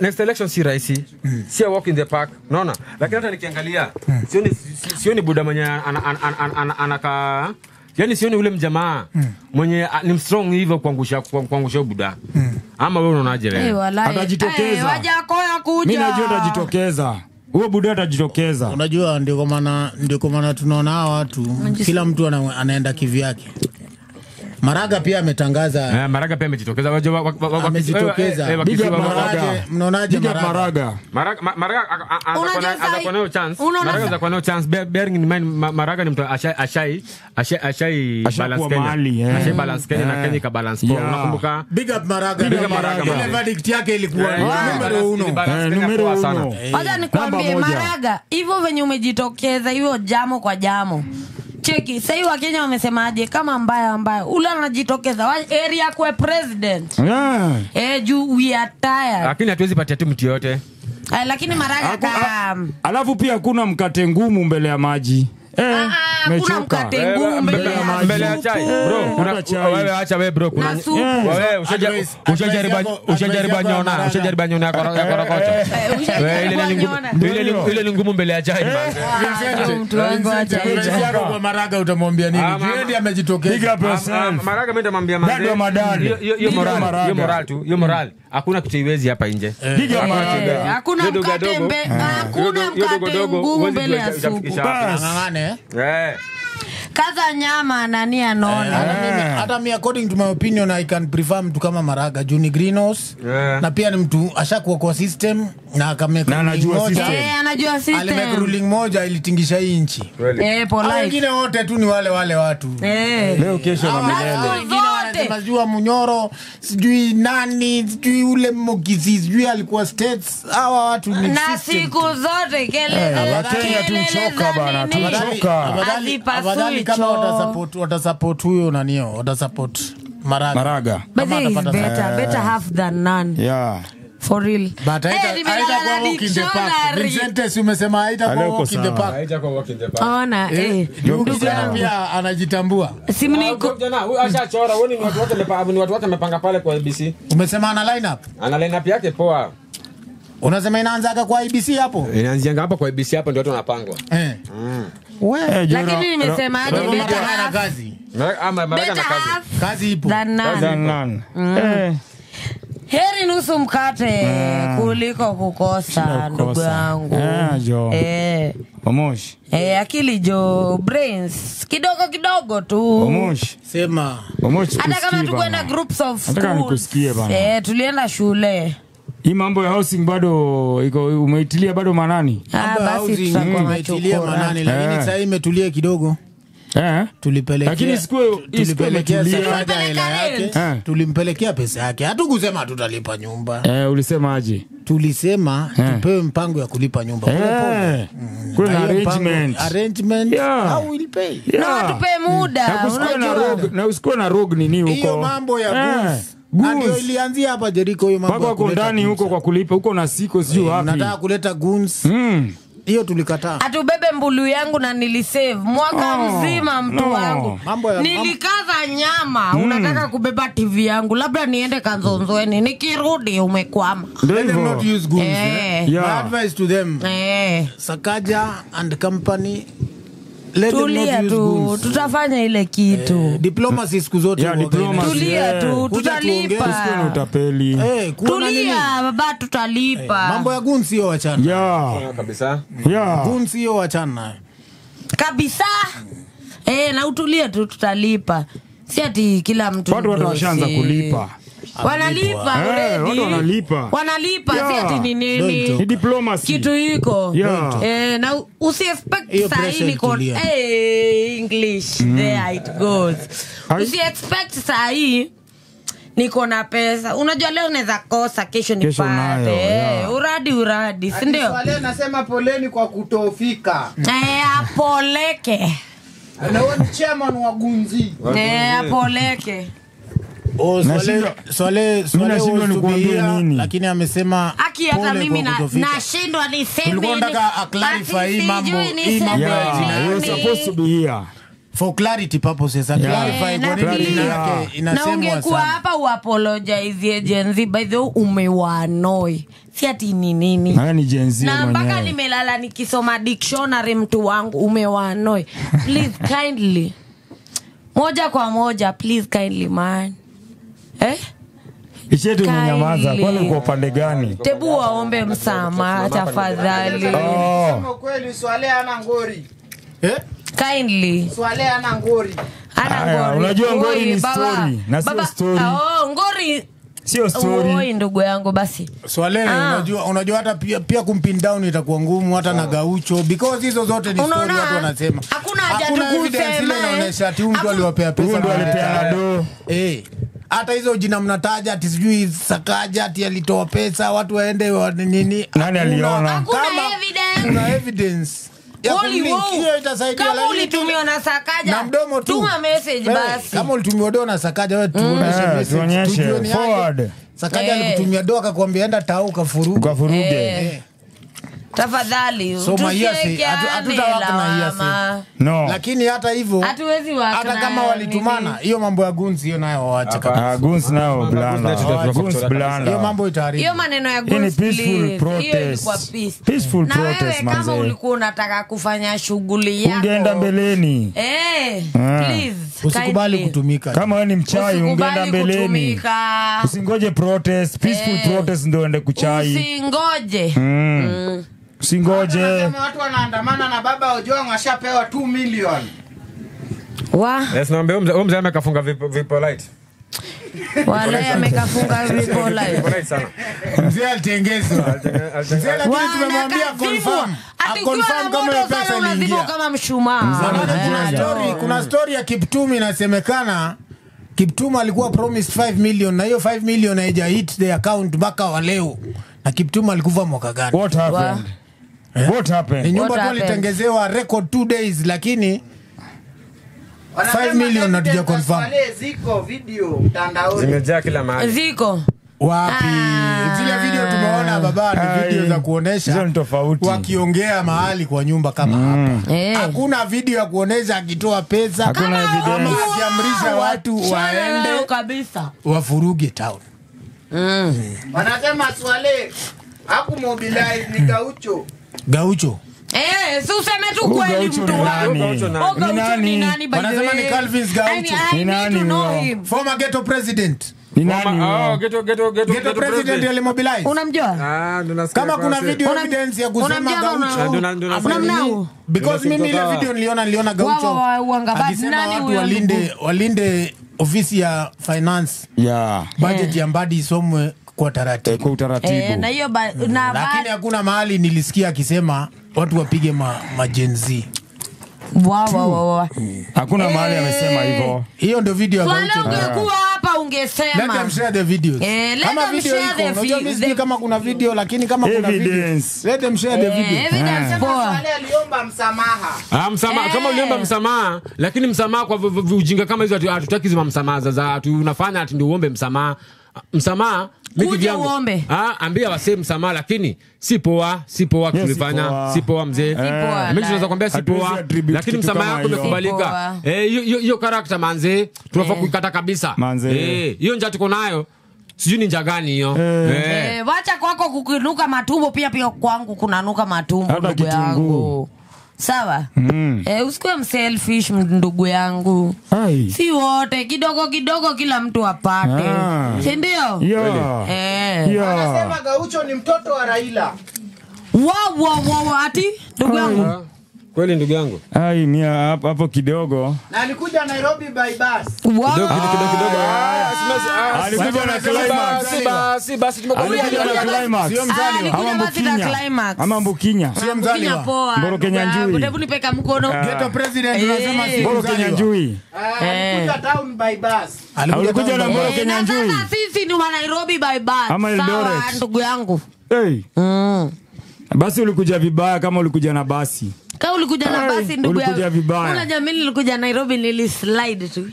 Next election si rahisi. Si a walk in the park. Lakini hata nikiangalia sioni buda mwenye anaka yani sioni ule mjamaa mwenye ni strong hivyo kuangusha buda. Ama wewe unaonaje leo? Atajitokeza. Wajakoya kuja. Mimi najua atajitokeza. Huyo buda atajitokeza. Unajua ndio kwa maana tunaona watu kila mtu anaenda kivyake. Maraga pia ametangaza. Maraga pia amejitokeza. Amejitokeza. Mnaonaje Maraga? Maraga anakuwa nayo chance. Maraga anakuwa nayo chance. Bearing in mind Maraga ni mtu ashai balance Kenya. Ashai balance Kenya na Kenya ka balance poa. Unakumbuka? Big up Maraga. Ile verdict yake ilikuwa numero 1. Wacha nikwambie Maraga, hivyo venye umejitokeza hivyo jamo kwa jamo. Cheki, sasa Wakenya wamesemaje kama mbaya ule anajitokeza area kwa president. Juu we are tired. Lakini hatuwezi patia tu mtu yote. Lakini Maraga alafu pia kuna mkate ngumu mbele ya maji. Kuna mkate ngumu mbele ya chai. Bro, wewe acha wewe bro. Wewe ushajaribu nyona korokocha. Ile ni ngumu mbele ya chai. Mtu wangu acha kwa Maraga utamwambia nini? Ndiye amejitokeza. Maraga mimi nitamwambia hiyo moral. Hakuna kitu iwezi hapa nje. Hakuna mkate ngumu mbele ya supu. Kaza nyama nani anaona. Hata mimi according to my opinion I can prefer mtu kama Maraga Juni Greenhouse. Na pia ni mtu ashakuwa kwa system na akameka anajua system. Alimeka ruling moja ilitingisha hii nchi. Polite. Wengine wote tu ni wale watu. Leo kesho na milele. Najua Munyoro, sijui nani, sijui ule Mogizi, sijui alikuwa states. Hawa watu ni na system. Siku zote kelele. Wakenya tuchoka bana, tuchoka. Afadhali kama watasupport huyo nanio, watasupport Maraga. But better half than none. Yeah. For real. But haitakuwa walk in the park. Vincent umesema haitakuwa walk in the park. Haitakuwa walk in the park. Ona kijana pia anajitambua. Simni kijana huyu ashachora, wewe ni watu wote wamepanga pale kwa ABC. Umesema ana line up? Ana line up yake poa. Unasema inaanza kwa IBC hapo? Inaanzia hapa kwa IBC hapo ndio watu wanapangwa. Wewe lakini nimesema aje beta hana kazi. Maraga na kazi ipo. Heri nusu mkate kuliko kukosa ndugu yangu. Omosh. Akili jo brains kidogo tu. Omosh. Sema. Omosh. Hata kama tukwenda groups of schools. Nataka nikusikie bana. Tulienda shule. Hii mambo ya housing bado iko umeitilia bado manani? Basi tutakuwa umeitilia manani lakini sasa imetulia kidogo. Tulipelekea. Lakini tulipelekea hela yake. Tulimpelekea pesa yake. Hatukusema tutalipa nyumba. Ulisema aje? Tulisema tupewe mpango ya kulipa nyumba. Kuna arrangement. How will pay? Na tupe muda. Na usikuwe na rogue nini huko. Hiyo mambo ya goods. Ndio ilianzia hapa Jericho hiyo mambo. Pako ndani huko kwa kulipa huko na siko sio wapi. Nataka kuleta goons. Hiyo tulikataa. Atubebe mbulu yangu na nilisave mwaka mzima mtu wangu. Nilikaza nyama. Unataka kubeba TV yangu. Labda niende Kanzonzweni. Nikirudi umekwama. Let them not use goons. My advice to them. Sakaja and company. Tulia tu, tutafanya ile kitu. Diplomacy siku zote. Tulia tu, tutalipa. Utapeli. Tulia baba, tutalipa. Mambo ya goons sio wachana. Kabisa. Goons sio wachana. Kabisa. Na utulie tu, tutalipa. Si ati kila mtu. Watu washaanza kulipa. Wanalipa already. Wanalipa si ati ni nini. Ni diplomacy. Kitu iko. Na usi-expect sahi niko English. There it goes. Usi-expect sahi niko na pesa. Unajua leo naweza kosa, kesho nipate. Uradi, si ndio? Wale nasema poleni kwa kutofika. Apoleke. Na wewe ni chairman wa Gunzi. Apoleke. Swale nini? Lakini amesema aki hata mimi nashindwa niseme. Tulikuwa nataka clarify hii mambo. You're supposed to be here for clarity purposes. Clarify kwa nini yake inasemwa sana. Na ungekuwa hapa uapologize Gen Z, by the way umewanoi. Si ati ni nini. Ni Gen Z mwenyewe. Na mpaka nimelala nikisoma dictionary mtu wangu umewanoi. Please kindly Moja kwa moja, please kindly man. Ishetu umenyamaza, kwani uko upande gani? Tebu waombe msamaha tafadhali. Sema kweli Swale ana ngori. Kindly. Swale ana ngori. Unajua ngori ni story na sio story. Ngori sio story. Ndugu yangu basi. Swale unajua hata pia kumpin down itakuwa ngumu hata na Gaucho because hizo zote ni story watu wanasema. Hakuna haja tukusema. Inaonyesha ati mtu aliwapea pesa ndio alipeana do. Hata hizo jina mnataja ati sijui Sakaja ati alitoa pesa watu waende nini? Nani aliona? Kuna evidence. Kama ulitumiwa na Sakaja na mdomo tu. Tuma message basi. Kama ulitumiwa do na Sakaja wewe tuonyeshe forward. Sakaja alikutumia do akakwambia enda tau ukafuruge. Tafadhali hatutawaka na hiasi. No. Lakini hata hivyo hata kama walitumana hiyo mambo ya guns hiyo nayo waache kabisa. Guns nao blanda. Hiyo mambo itaharibu. Hiyo maneno ya guns peaceful protest. Peaceful protest manze. Kama ulikuwa unataka kufanya shughuli yako ungeenda mbeleni. Please. Usikubali kutumika. Kama wewe ni mchai ungeenda mbeleni. Usingoje protest. Peaceful protest ndio ende kuchai. Usingoje. Kama watu wanaandamana na baba Ojwang ashapewa 2 million. Yes, naomba mzee amekafunga vipo light. Wale amekafunga vipo light sana. Mzee alitengezwa. Mzee lakini tumemwambia confirm. Confirm kama pesa iliingia. Kama mshumaa. Kuna story ya Kiptum inasemekana Kiptum alikuwa promised 5 million na hiyo 5 million haija hit the account mpaka wa leo. Na Kiptum alikufa mwaka gani? What happened? What happened? Ni nyumba tu alitengezewa record 2 days lakini 5 million na tuja confirm. Ziko video mtandaoni. Zimejaa kila mahali. Ziko. Wapi? Zile video tumeona baba ni video za kuonesha wakiongea mahali kwa nyumba kama hapa. Hakuna video ya kuonesha akitoa pesa. Hakuna evidence. Akiamrisha watu waende kabisa. Wafuruge town. Wanasema Swale hakumobilize ni Gaucho. Si useme tu kweli mtu wangu. Ni nani? Wanasema ni Calvin's Gaucho. Ni nani? Former ghetto president. Ni nani? Ghetto president alimobilize. Unamjua? Kama kuna video evidence ya kusema Gaucho. Because mimi ile video niliona Gaucho. Akisema watu walinde ofisi ya finance. Budget ya Mbadi isomwe kwa taratibu. Na hiyo lakini hakuna mahali nilisikia akisema watu wapige majenzi. Hakuna mahali amesema hivyo. Hiyo ndio video ya Gaucho. Ungekuwa hapa ungesema. Let them share the videos. Kama video iko, kama kuna video lakini kama kuna video, let them share the video. Swale aliomba msamaha. Msamaha kama uliomba msamaha, lakini msamaha kwa ujinga kama hizo hatutaki hizo msamaha za tunafanya ati ndio uombe msamaha. Msamaha miki vyangu. Ambia waseme msamaha lakini si poa tulifanya, si poa mzee. Mimi tunaweza kuambia si poa lakini msamaha yako umekubalika. Hiyo character manze tunafaa kuikata kabisa. Hiyo njaa tuko nayo. Sijui ni njaa gani hiyo. Wacha kwako kukinuka matumbo pia kwangu kunanuka matumbo ndugu yangu. Sawa? Usikuwe mselfish ndugu yangu. Si wote kidogo kila mtu apate. Si ndio? Wanasema Gaucho ni mtoto wa Raila. Ati ndugu yangu. Kweli ndugu yangu. Mimi hapo kidogo. Na alikuja Nairobi by bus. Kidogo. Alikuja na climax. Basi tumekuja na climax. Sio Mzaliwa. Ama Mbukinya. Sio Mzaliwa. Mboro Kenya Njui. Hebu nipeka mkono. Ghetto president unasema sio Mboro Kenya Njui. Alikuja town by bus. Alikuja na Mboro Kenya Njui. Sasa sisi ni wa Nairobi by bus. Ama Eldoret. Ndugu yangu. Basi ulikuja vibaya kama ulikuja na basi. Kama ulikuja na basi ndugu yangu. Ulikuja vibaya. Kuna jamii nilikuja Nairobi nilislide tu.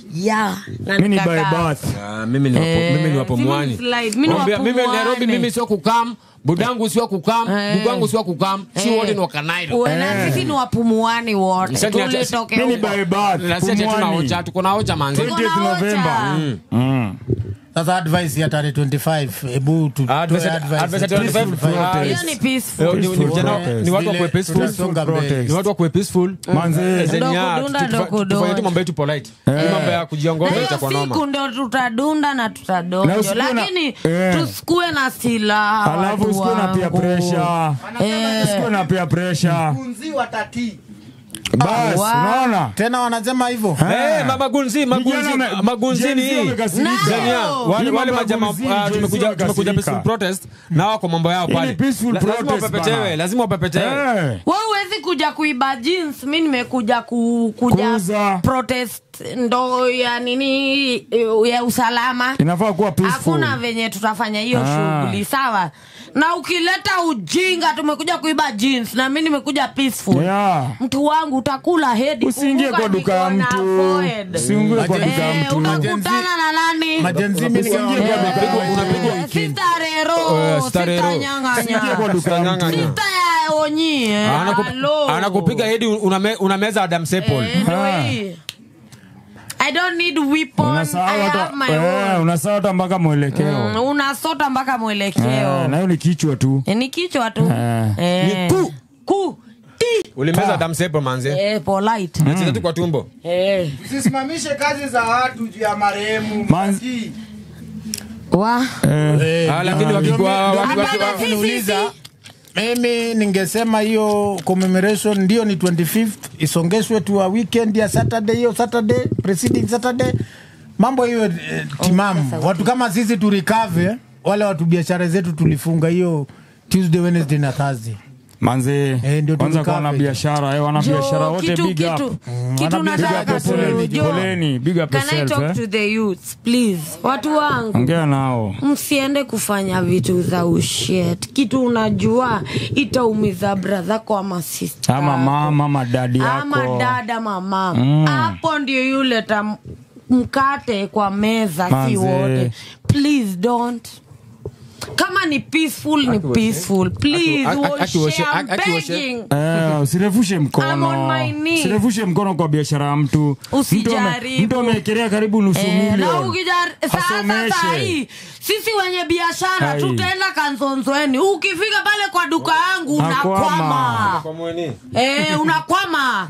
Mimi ni by bus. Mimi ni wapo mwani. Mimi Nairobi mimi sio kukam. Budangu sio kukam, bugangu sio kukam, si wote ni wakanairo. Na sisi ni wapumuani wote. Mimi by bus. Na sisi tunaocha, tuko naocha manzi. 20 November. Sasa advice ya tarehe 25 hebu tu advice 25 hiyo ni peaceful. Ni watu wa peaceful. Ni watu wa peaceful. Manze tufanye tu mambo yetu polite. Mambo ya kujiongoza itakuwa noma. Siku ndio tutadunda na tutadonjo, lakini tusikue na silaha. Alafu usikue na peer pressure. Usikue na peer pressure. Kunzi watati. Bas, unaona? Tena wanasema hivyo. Magunzi ni hii. Wale majamaa tumekuja peaceful protest na wako mambo yao pale. Lazima wapepetewe. Wewe huwezi kuja kuiba jeans, mimi nimekuja kuja protest ndo ya nini ya usalama. Inafaa kuwa peaceful. Hakuna venye tutafanya hiyo shughuli, sawa? Na ukileta ujinga tumekuja kuiba jeans na mimi nimekuja peaceful. Mtu wangu utakula hedi. Usiingie kwa duka ya mtu. Usiingie kwa duka ya mtu. Utakutana na nani? Majenzi mimi unapigwa weekend. Sister nyanga. Usiingie kwa duka ya mtu. Sister ya onyi. Anakupiga hedi unameza Adam Sepol. I don't need weapons. I have my own. Unasota mpaka mwelekeo. Unasota mpaka mwelekeo. Na hiyo ni kichwa tu. Ni kichwa tu. Ni ku. Ulimeza Adam Sepol manze. Polite. Nacheza tu kwa tumbo. Usisimamishe kazi za watu juu ya marehemu. Lakini wakikuuliza mimi ningesema hiyo commemoration ndio ni 25th isongeshwe tu weekend ya Saturday, hiyo Saturday preceding Saturday. Mambo hiyo timamu. Watu kama sisi tu recover, wale watu biashara zetu tulifunga hiyo Tuesday, Wednesday na Thursday. Manze, kwanza kwa wana biashara, wana biashara wote big up. Kitu nataka poleni, big up yourself. Can I talk to the youth, please? Watu wangu. Ongea nao. Msiende kufanya vitu za ushit. Kitu unajua itaumiza brother kwa ama sister. Ama mama, ama daddy yako. Ama dada mama. Hapo ndio yule mkate kwa meza si wote. Please don't. Kama ni peaceful, ni peaceful. Please, I'm begging. Usirefushe mkono. Usirefushe mkono kwa biashara ya mtu. Usijaribu. Mtu amekelea karibu nusu milioni. Na sasa hii sisi wenye biashara tutaenda Kanzonzweni. Ukifika pale kwa duka yangu unakwama. Unakwama.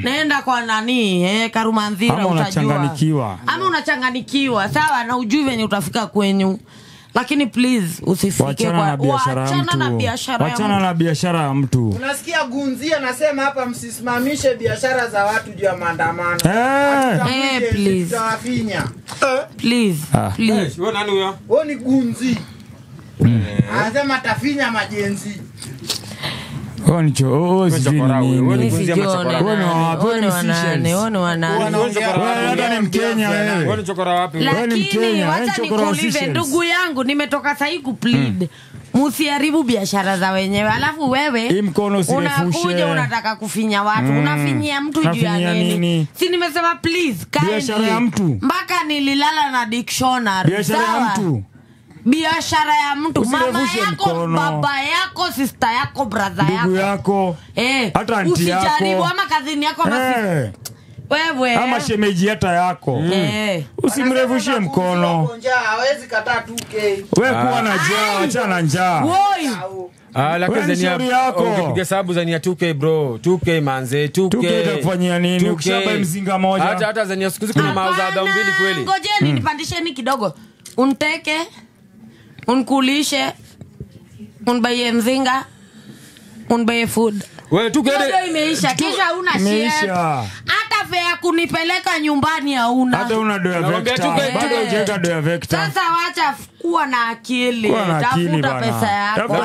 Naenda kwa nani? Karumanzira utajua. Ama unachanganikiwa. Sawa, na ujui venye utafika kwenyu. Lakini please usifike kwa wachana na biashara. Wachana na biashara ya mtu. Unasikia Gunzi anasema hapa msisimamishe biashara za watu juu ya maandamano. Please. Please. Wewe nani huyo? Wewe ni Gunzi. Anasema tafinya majenzi. Ndugu yangu nimetoka sahi kuplead. Musiharibu biashara za wenyewe. Alafu wewe unakuja unataka kufinya watu. Unafinyia mtu juu ya nini? Si nimesema please biashara ya mtu. Mpaka nililala na dictionary. Biashara ya mtu. Biashara ya mtu, mama yako, baba yako, sister yako, brother yako, ndugu yako, hata aunti yako. Usijaribu ama kazini yako wewe ama shemeji hata yako. Usimrevushe mkono. Hawezi kataa 2K. Wewe kuwa na njaa, acha na njaa. Lakini ukipiga hesabu za 2K bro, 2K manze, 2K itakufanyia nini? Ukishaba mzinga moja. Hata za siku hizi kuna mauza adha mbili kweli. Ngojeni nipandisheni kidogo. Unteke, unkulishe, unbaye mzinga, unbaye food. Wewe 2K ndio imeisha, kisha una share. Hata fare kunipeleka nyumbani hauna. Hata una doya vector. Bado hujaweka doya vector. Sasa wacha kuwa na akili. Tafuta pesa yako.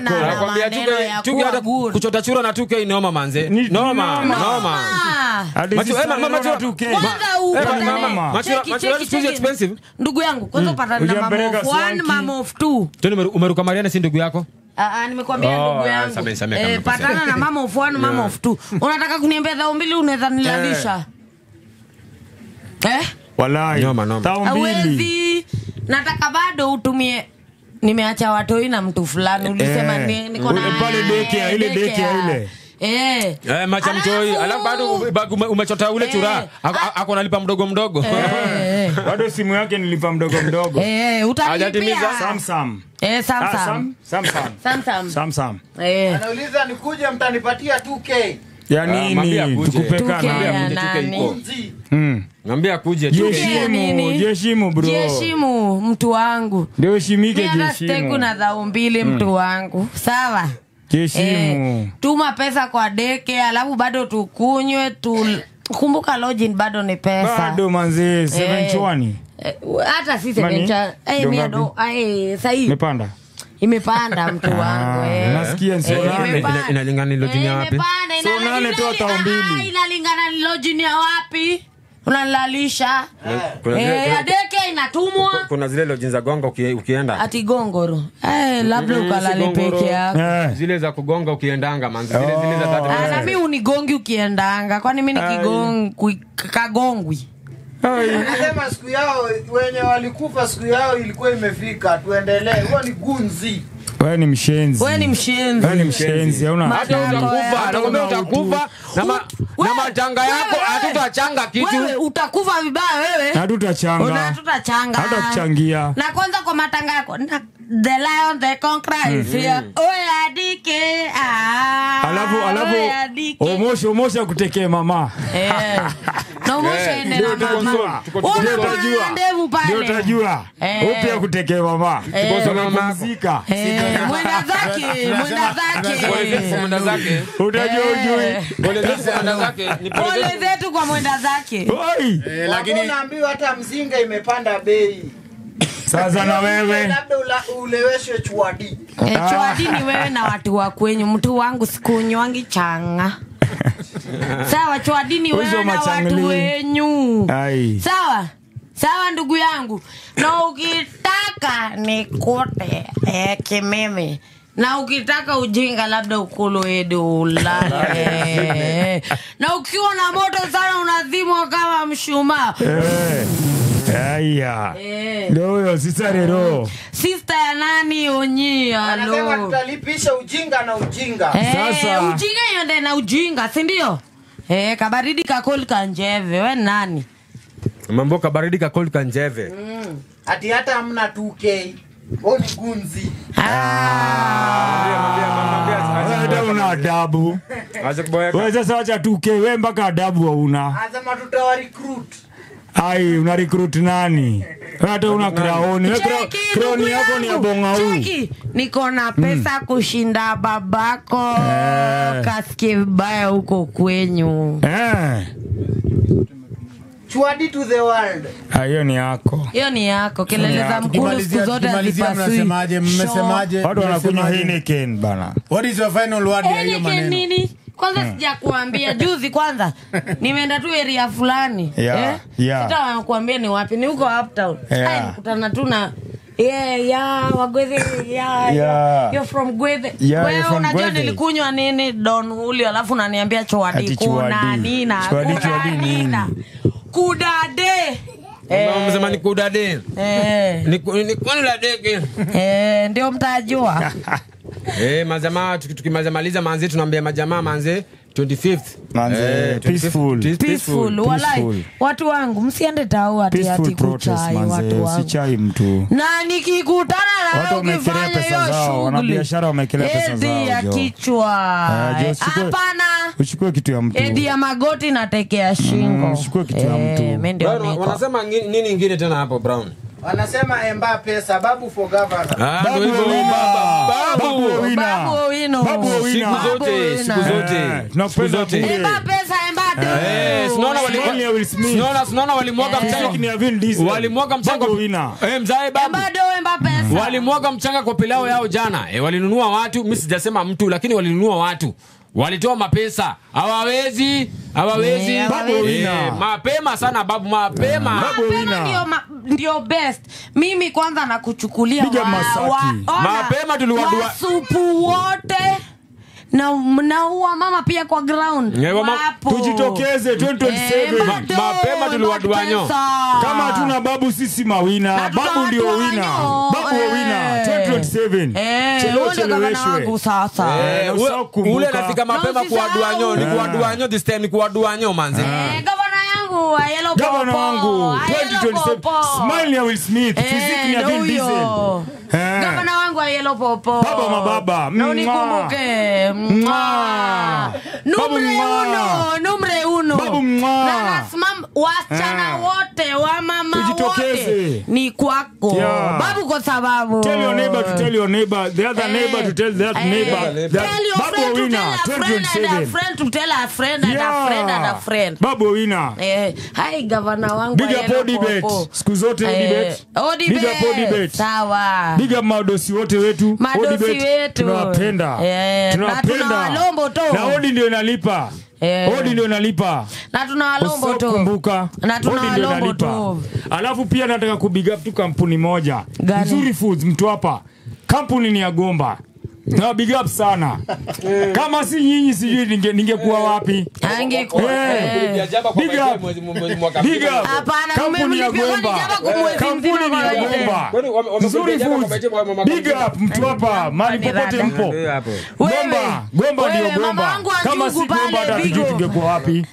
Nakwambia 2K hata kuchota chura na 2K inoma manze. Noma. Kwanza expensive. Ndugu yangu, kwanza patana na mama of 1, mama of 2. Tena umeruka Mariana si ndugu yako? Nimekwambia ndugu yangu. Patana na mama of 1, mama of 2. Unataka kuniambia dhao mbili unaweza niladisha? Walai. Dhao mbili. Nataka bado utumie. Nimeacha watoi na mtu fulani ulisema niko na pale deke ile. Macha mtoi. Alafu bado umechota ule chura. Ako nalipa mdogo. Bado simu yake nilipa mdogo. Utalipia. Samsung. Samsung. Anauliza nikuje mtanipatia 2K. Ya nini? Tukupekana. Ngambia kuje. Jeshimu bro. Jeshimu mtu wangu. Ndio heshimike jeshimu. Steku na dhao mbili mtu wangu. Sawa? Jeshimu. Tuma pesa kwa deke alafu bado tukunywe kumbuka lodging bado ni pesa. Bado manze 720. Hata si 720. Sahi. Imepanda. Imepanda mtu wangu. Nasikia inalingana ni lodging ya wapi? So nane tu hata 2. Inalingana ni lodging ya wapi? Unalalisha. Deke inatumwa. Kuna zile lodging za gonga ukienda. Ati gongoro. Labda ukalale peke yako. Zile za kugonga ukiendanga manzi. Zile za 30. Na mimi unigongi ukiendanga. Kwani mimi kagongwi. Anasema siku yao wenye walikufa siku yao ilikuwa imefika. Tuendelee. Huo ni gunzi. Wewe ni mshenzi. Hauna hata utakufa. Nakwambia utakufa na matanga yako hatutachanga kitu. Wewe utakufa vibaya wewe. Hatutachanga. Hata kuchangia. Na kwanza kwa matanga yako. The lion the conqueror is here. Adike. Alafu omosho kutekea mama. Na omosho ende na mama. Ndio utajua. Upia kutekea mama. Mzika. Mwenda zake. Utajua ujui. Pole zetu kwa mwenda zake. Lakini naambiwa hata mzinga imepanda bei. Sasa na wewe labda uleweshwe chwadi. Chwadi ni wewe na watu wa kwenyu. Mtu wangu sikunywangi changa. Sawa, chwadi ni wewe na watu wenyu. Sawa ndugu yangu. Na ukitaka nikote kimeme. Na ukitaka ujinga labda ukulu edo ulale. Na ukiwa na moto sana unazimwa kama mshumaa. Ndio huyo sister Rero. Sister ya nani Onyi anasema tutalipisha ujinga na ujinga. Sasa ujinga yende na ujinga, si ndio? Kabaridi kakol kanjeve, we nani? Mambo kabaridi kakol kanjeve. Ati hata hamna 2K. Oni gunzi. Hata una adabu. Wewe sasa acha 2K, wewe mpaka adabu hauna. Anasema tutawa recruit. Una recruit nani? Hata una crown. Crown yako ni abonga huu. Niko na pesa kushinda babako. Kasikie vibaya huko kwenyu. Chwadi to the world. Hiyo ni yako. Kelele za mkulu siku zote hazipasui. Mmesemaje? Watu wanakunywa Heineken bana. What is your final word ya hiyo maneno? Nini? Kwanza sijakuambia juzi kwanza. Nimeenda tu area fulani. Sitakuambia ni wapi. Ni huko uptown. Nikutana tu na Wagwethe. You're from Gwethe. Wewe unajua nilikunywa nini Don Julio alafu unaniambia chwadi kuna nina. Kudade. Msema ni kudade. Ni kwani la dege. Ndio mtajua. Majamaa tukimaliza manzi tunaambia majamaa manzi 25th manze peaceful. Walai watu wangu msiende tao ati kuchai watu wangu. Si chai mtu. Na nikikutana na watu wamekelea pesa zao, wana biashara wamekelea pesa zao. Edi ya kichwa. Hapana. Uchukue kitu ya mtu. Edi ya magoti na tekea shingo. Uchukue kitu ya mtu. Wanasema nini nyingine tena hapo Brown? Wanasema Mbappe sababu for governor. Babu Owino. Siku zote. Mbappe Mbappe. Sinaona walimwaga mchanga. Walimwaga mchanga. Mzae babu. Mbappe. Walimwaga mchanga kwa pilau yao jana. Walinunua watu, mimi sijasema mtu lakini walinunua watu. Walitoa mapesa. Hawawezi. Mapema sana babu, mapema. Ndio best. Mimi kwanza nakuchukulia mapema tuliwadua supu wote na uwa mama pia kwa ground. Wapo. Tujitokeze 2027. Mapema tuliwaduanyo. Kama hatuna babu sisi mawina. Babu ndio wina. Babu wa wina 2027. Cheleweshwe. Sasa. Ule nafika mapema kuwaduanyo. Ni kuwaduanyo this time, ni kuwaduanyo manze. Gavana yangu wa Yellow Popo. Gavana wangu 2027. Smile ya Will Smith. Physique ya Vin Diesel. Gavana wangu wa Yellow Popo. Baba mababa. Na unikumbuke. Numre uno. Babu mwa. Na nasimama wasichana wote wa mama wote ni kwako. Babu kwa sababu. Tell your neighbor to tell your neighbor. The other neighbor to tell that neighbor. Tell your Babu friend winner to tell a friend and a friend to tell a friend and a friend and a friend. Babu winner. Hai gavana wangu Big up Odibet. Siku zote Odibet. Big up Odibet. Sawa. Big up madosi wote wetu. Odibet. Tunawapenda. Tunawapenda. Na Odi ndio inalipa. Odi ndio inalipa. Na tunawalombo tu. Kumbuka. Na tunawalombo tu. Alafu pia nataka kubig up tu kampuni moja. Nzuri Foods mtu hapa. Kampuni ni ya Gomba. Na big up sana. Kama si nyinyi sijui ningekuwa wapi. Angekuwa. Big up. Big up. Kampuni ya Gomba. Kampuni ni ya Gomba. Nzuri Foods. Big up mtu hapa. Mali popote mpo. Gomba ndio Gomba. Kama si Gomba hata tujui tungekuwa wapi.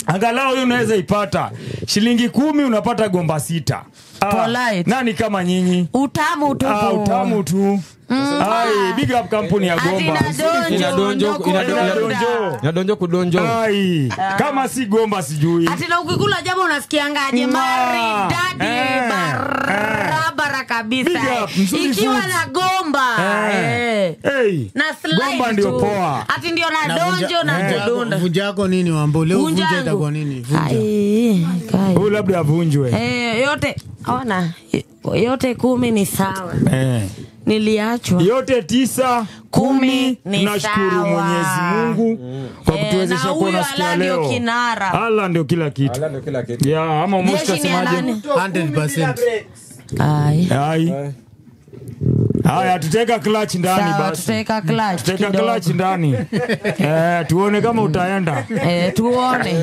Angalau hiyo unaweza ipata. Shilingi 10 unapata Gomba 6. Nani kama nyinyi? Utamu tu. Utamu tu. Ai, big up kampuni ya Gomba. Inadonjo kudonjo. Ai, kama si Gomba sijui. Ati na ukikula jambo unasikiangaje maridadi barabara kabisa. Ikiwa na Gomba. Na slide. Gomba ndio poa. Ati ndio na donjo na kudonda. Vunja yako nini wambo? Leo vunja itakuwa nini? Vunja. Huyu labda avunjwe. Yote ona. Yote 10 ni sawa. Niliachwa. Yote 9, 10 tunashukuru Mwenyezi Mungu kwa kutuwezesha kuona siku ya leo. Allah ndio kila kitu. Ya ama mmoja semaje? 100%. Ai. Haya tuteka clutch ndani basi. Tuteka clutch ndani. Tuone kama utaenda. Tuone.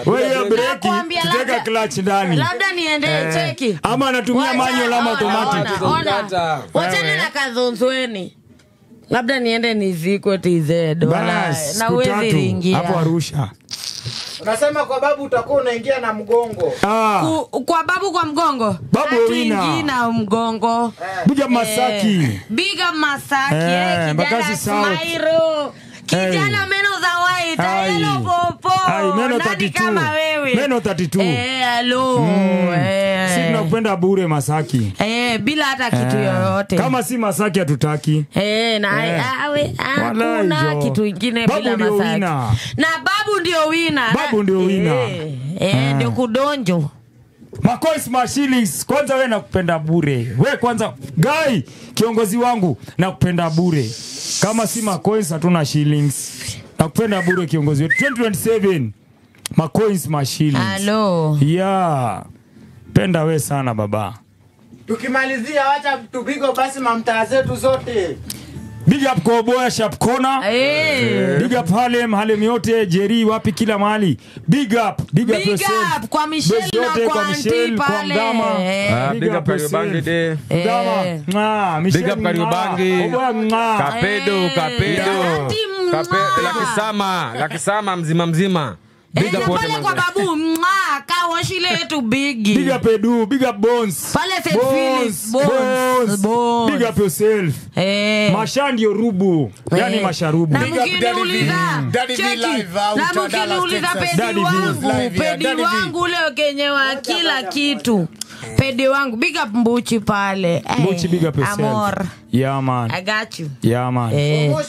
Wewe breki tuteka clutch ndani. Labda niende cheki. Ama anatumia manual ama automatic. Wacha na kazonzweni. Labda niende nizikwe TZ. Na uwezi ringia. Hapo Arusha. Unasema kwa babu utakuwa unaingia na mgongo. Kwa babu kwa mgongo. Babu wina na mgongo. Biga Masaki. Biga Masaki. Kijana Smairo. Kijana meno za white. Yellow Popo. Meno Nani kama wewe? Meno 32. Hello. Sisi tunapenda bure Masaki. Bila hata kitu yoyote. Kama si Masaki hatutaki. Hakuna kitu kingine bila Masaki. Na babu ndio wina. Babu ndio wina. Ndio kudonjo. Macoins mashillings kwanza wewe nakupenda bure. Wewe kwanza guy kiongozi wangu nakupenda bure. Kama si macoins hatuna shillings. Nakupenda bure kiongozi wetu 2027. Macoins mashillings. Hello. Yeah. Penda wewe sana baba. Tukimalizia wacha tupigo basi mamtaa zetu zote. Big up Koboya Sharp Corner. Big up Harlem yote, Jerry wapi kila mahali. Big up yourself. Big up kwa Michelle na kwa Auntie kwa Mdama. Big up Kariobangi de. Mdama. Michelle. Big up Kariobangi. Kapedo. Lakisama mzima. Big up pale kwa babu kawoshile yetu bigi. Big up Edu, big up Bones. Pale St. Phillips, Bones. Big up yourself. Mashandi Yorubu. Yani masharubu. Na mkiniuliza Daddy V live out Dallas pedi wangu leo Kenya wa kila kitu. Pedi wangu big up Mbuchi pale. Mbuchi big up yourself. Amor. Yeah man. I got you. Yeah man.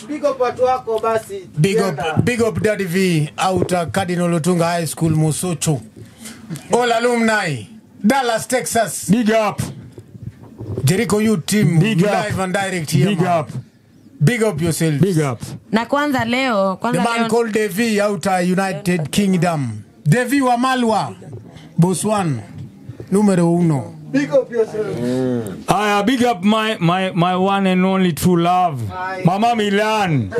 Big up watu wako basi. Big up Daddy V out Cardinal Otunga High School Musocho. All alumni Dallas Texas. Big up Jericho U team big live up. And direct here. Big up yourself. Big up. Na kwanza leo the man called Devi out United Kingdom. Devi wa Malwa. Boss 1 numero 1. Big up yourself. Big up my one and only true love. Mama Milan.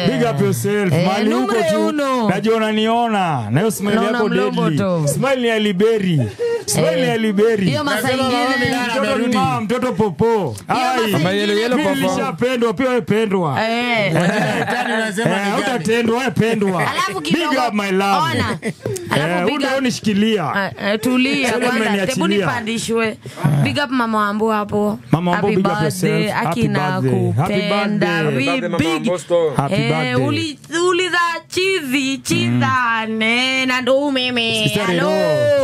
Big up yourself. Mali huko tu. Najua unaniona. Na hiyo smile yako deadly. Smile ya Liberi. Hiyo masa ingine. Mtoto popo. Nilishapendwa pia wewe pendwa. Utatendwa wewe pendwa. Big up my love. Unishikilia. Tulia kwanza, tebu nipandishwe. Big up mama wangu hapo. Happy birthday, akina kupenda. Uliza chiza na ndo meme. Hello.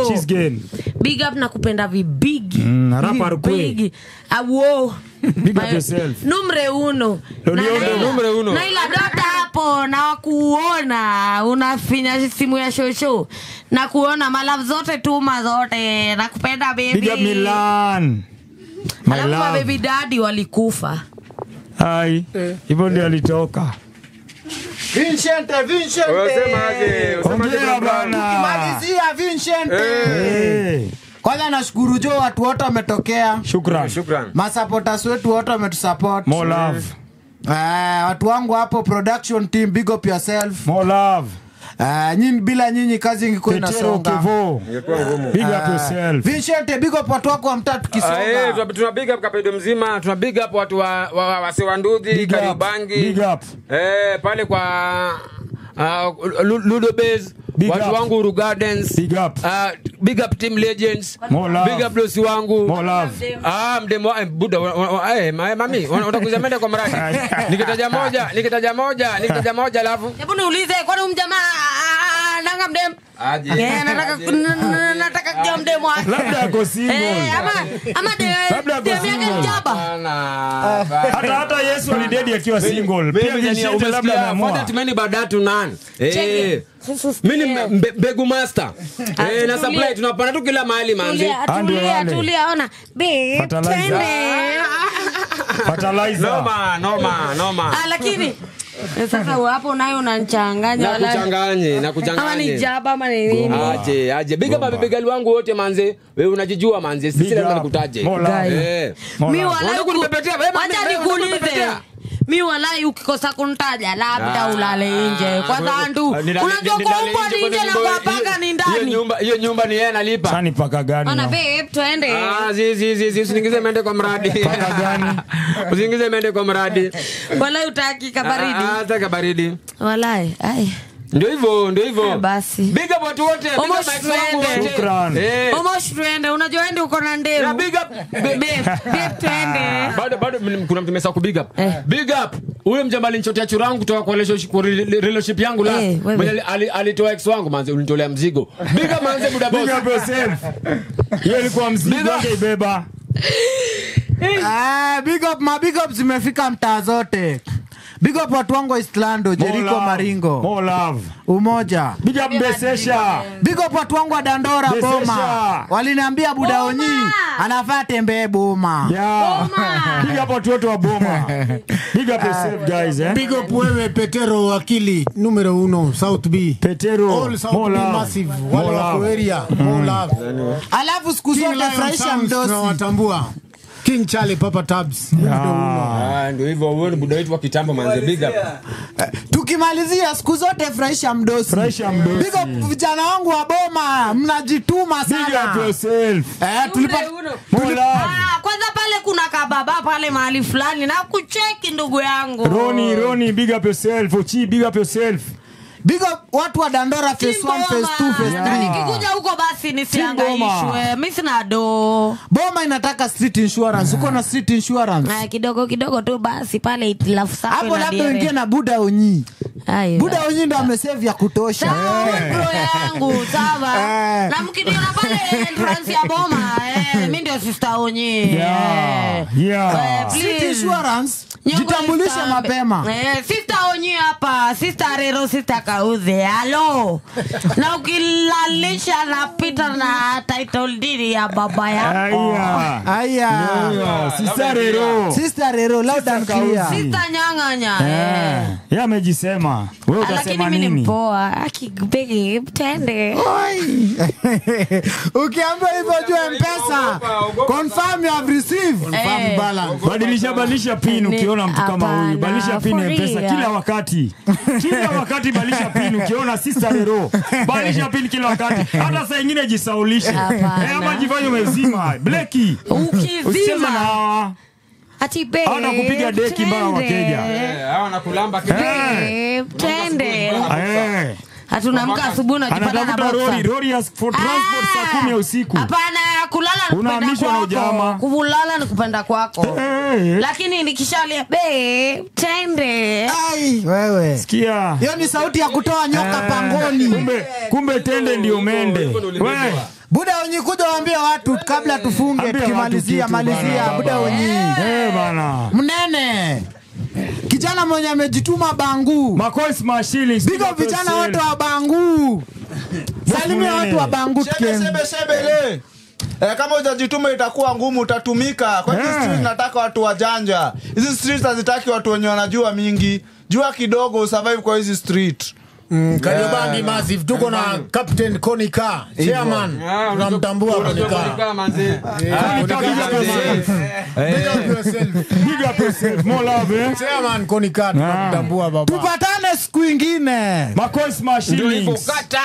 Cheese game. Big up na kupenda vibigi. Rapa big. Awo. Big up yourself. Numre uno. Na ila dota hapo na wakuona unafinya simu ya shosho na kuona malove zote tuma zote na kupenda baby. Big up Milan. My love. Baby daddy walikufa. Hai. Hivyo ndio alitoka. Vincent. Ongea bana. Ukimalizia Vincent. Kwanza nashukuru jo watu wote wametokea. Shukran. Masupporters wetu wote wametusupport. More love. Watu wangu hapo production team, big up yourself. More love. Nyinyi bila nyinyi kazi ingekuwa inasonga. Big up yourself. Vincent, big up watu wako mtatu kisonga. Tuna big up Kapedo mzima, tuna big up watu wa Sewanduthi, Karibangi. Big up. Pale kwa Ludo Base. Watu wangu Uru Gardens. Big up. Big up Team Legends. More love. Big up Losi wangu. More love. Mdemo Buda. Mami, unatakuza mende kwa mradi. Nikitaja moja alafu. Hebu niulize kwani mjamaa nanga mdem? Aje. Nataka kujua mdemo wake. Labda ako single. Ama labda ako single. Hata Yesu alidedi akiwa single. Pia Vincent labda ameamua. Fada tumeni badatu nani? Mimi mbegu master. Na supply tunapanda tu kila mahali manzi. Tulia ona. Fertilizer. Noma. Lakini sasa hapo nayo unanichanganya wala. Na kuchanganye. Ama ni jaba ama ni nini? Aje. Big up bibi wangu wote manze. Wewe unajijua manze. Sisi leo nakutaje. Mimi wala kunipepetea wewe. Acha nikuulize. Mimi walai ukikosa kunitaja labda ulale nje. Kwanza ndu unajua kuomba nje na kwa paka ni ndani. Hiyo nyumba ni yeye analipa. Sasa ni paka gani? Ana babe twende. Usiingize mende kwa mradi. Paka gani? Usiingize mende kwa mradi. Walai utaki kabaridi. Hata kabaridi. Walai. Ndio hivyo. Basi. Big up watu wote. Shukran. Almost friend, unajua ende uko na ndevu. Big up. Babe twende. Bado kuna mtu mesa ku big up. Big up. Ule mjamba alinichotea churangu kutoka kwa relationship yangu la. Mwenye alitoa ex wangu manze ulinitolea mzigo. Big up manze buda boss. Big up yourself. Yeye alikuwa mzigo angeibeba. Big up zimefika mtaa zote. Big up watu wangu Islando, Jericho Maringo. More love. Umoja. Big up Besesha. Big up watu wangu wa Dandora Boma. Waliniambia Buda Onyi anafaa tembee Boma. Big up watu wote wa Boma. Big up yourself guys. Big up wewe Petero wakili numero 1 South B. Petero. All South B massive. Wale wako area. More love. Alafu siku zote Fraisha Mdosi. Tunawatambua. King Charlie Papa Tabs. Ndio hivyo wewe buda wetu wa kitambo manze big up. Tukimalizia siku zote Fraisha Mdosi. Big up vijana wangu wa Boma, mnajituma sana. Big up yourself. Kwanza pale kuna kababa pale mahali fulani na kucheki ndugu yangu. Roni big up yourself. Ochi big up yourself. Big up watu wa Dandora phase 1 phase 2 phase 3. Nikikuja huko basi nisiangaishwe. Mimi sina do. Boma inataka street insurance. Uko na street insurance? Kidogo tu basi pale itilafu safi. Hapo labda wengine na Buda Onyi. Buda Onyi ndo amesave ya kutosha. Bro yangu sawa. Na mkiniona pale entrance ya Boma mimi ndio sister Onyi. Street insurance Jitambulishe mapema. Sister Onyi hapa, Sister Rero, Sister Kauze. Hello. Na ukilalisha na pita na title deed ya baba yako. Aya. Sister Rero, loud and clear. Sister Nyanganya. Yeye amejisema. Wewe utasema nini? Lakini mimi ni poa. Akibegi mtende. Ukiambiwa hivyo jua M-Pesa. Confirm you have received. Confirm balance. Badilisha pin ukiona mtu kama huyu. Badilisha pin M-Pesa kila wakati. Kila wakati badilisha pin ukiona Sister Rero. Badilisha pin kila wakati. Hata saa nyingine jisaulishe. Ama jifanye umezima. Bleki. Ukizima na hawa. ati babe. Ana kupiga deki mbaya wateja. Hawa nakulamba kidogo. Tende. Hatunamka asubuhi na jipata na boxa. Lori for transport saa 10 ya usiku. Hapana, kulala ni kupenda kwako. Kulala ni kupenda kwako. Lakini nikishalia tende. Ai wewe. Sikia. Hiyo ni sauti ya kutoa nyoka pangoni. Kumbe tende ndio mende. Wewe. Buda Onyi kuja waambie watu kabla tufunge tukimalizia Buda Onyi. Bana. Mnene. Kijana mwenye amejituma Bangu. Makois mashili. Bigo vijana wote wa Bangu. Salimia watu wa Bangu tukeni. Shebe. Kama hujajituma itakuwa ngumu, utatumika. Kwa hiyo street nataka watu wajanja. Hizi streets hazitaki watu wenye wanajua mingi. Jua kidogo usurvive kwa hizi street. Kariobangi Massive tuko na Captain Konika chairman tunamtambua Konika manzi big up yourself more love chairman Konika tunamtambua baba tupatane siku nyingine Makois machine ndio hivyo kata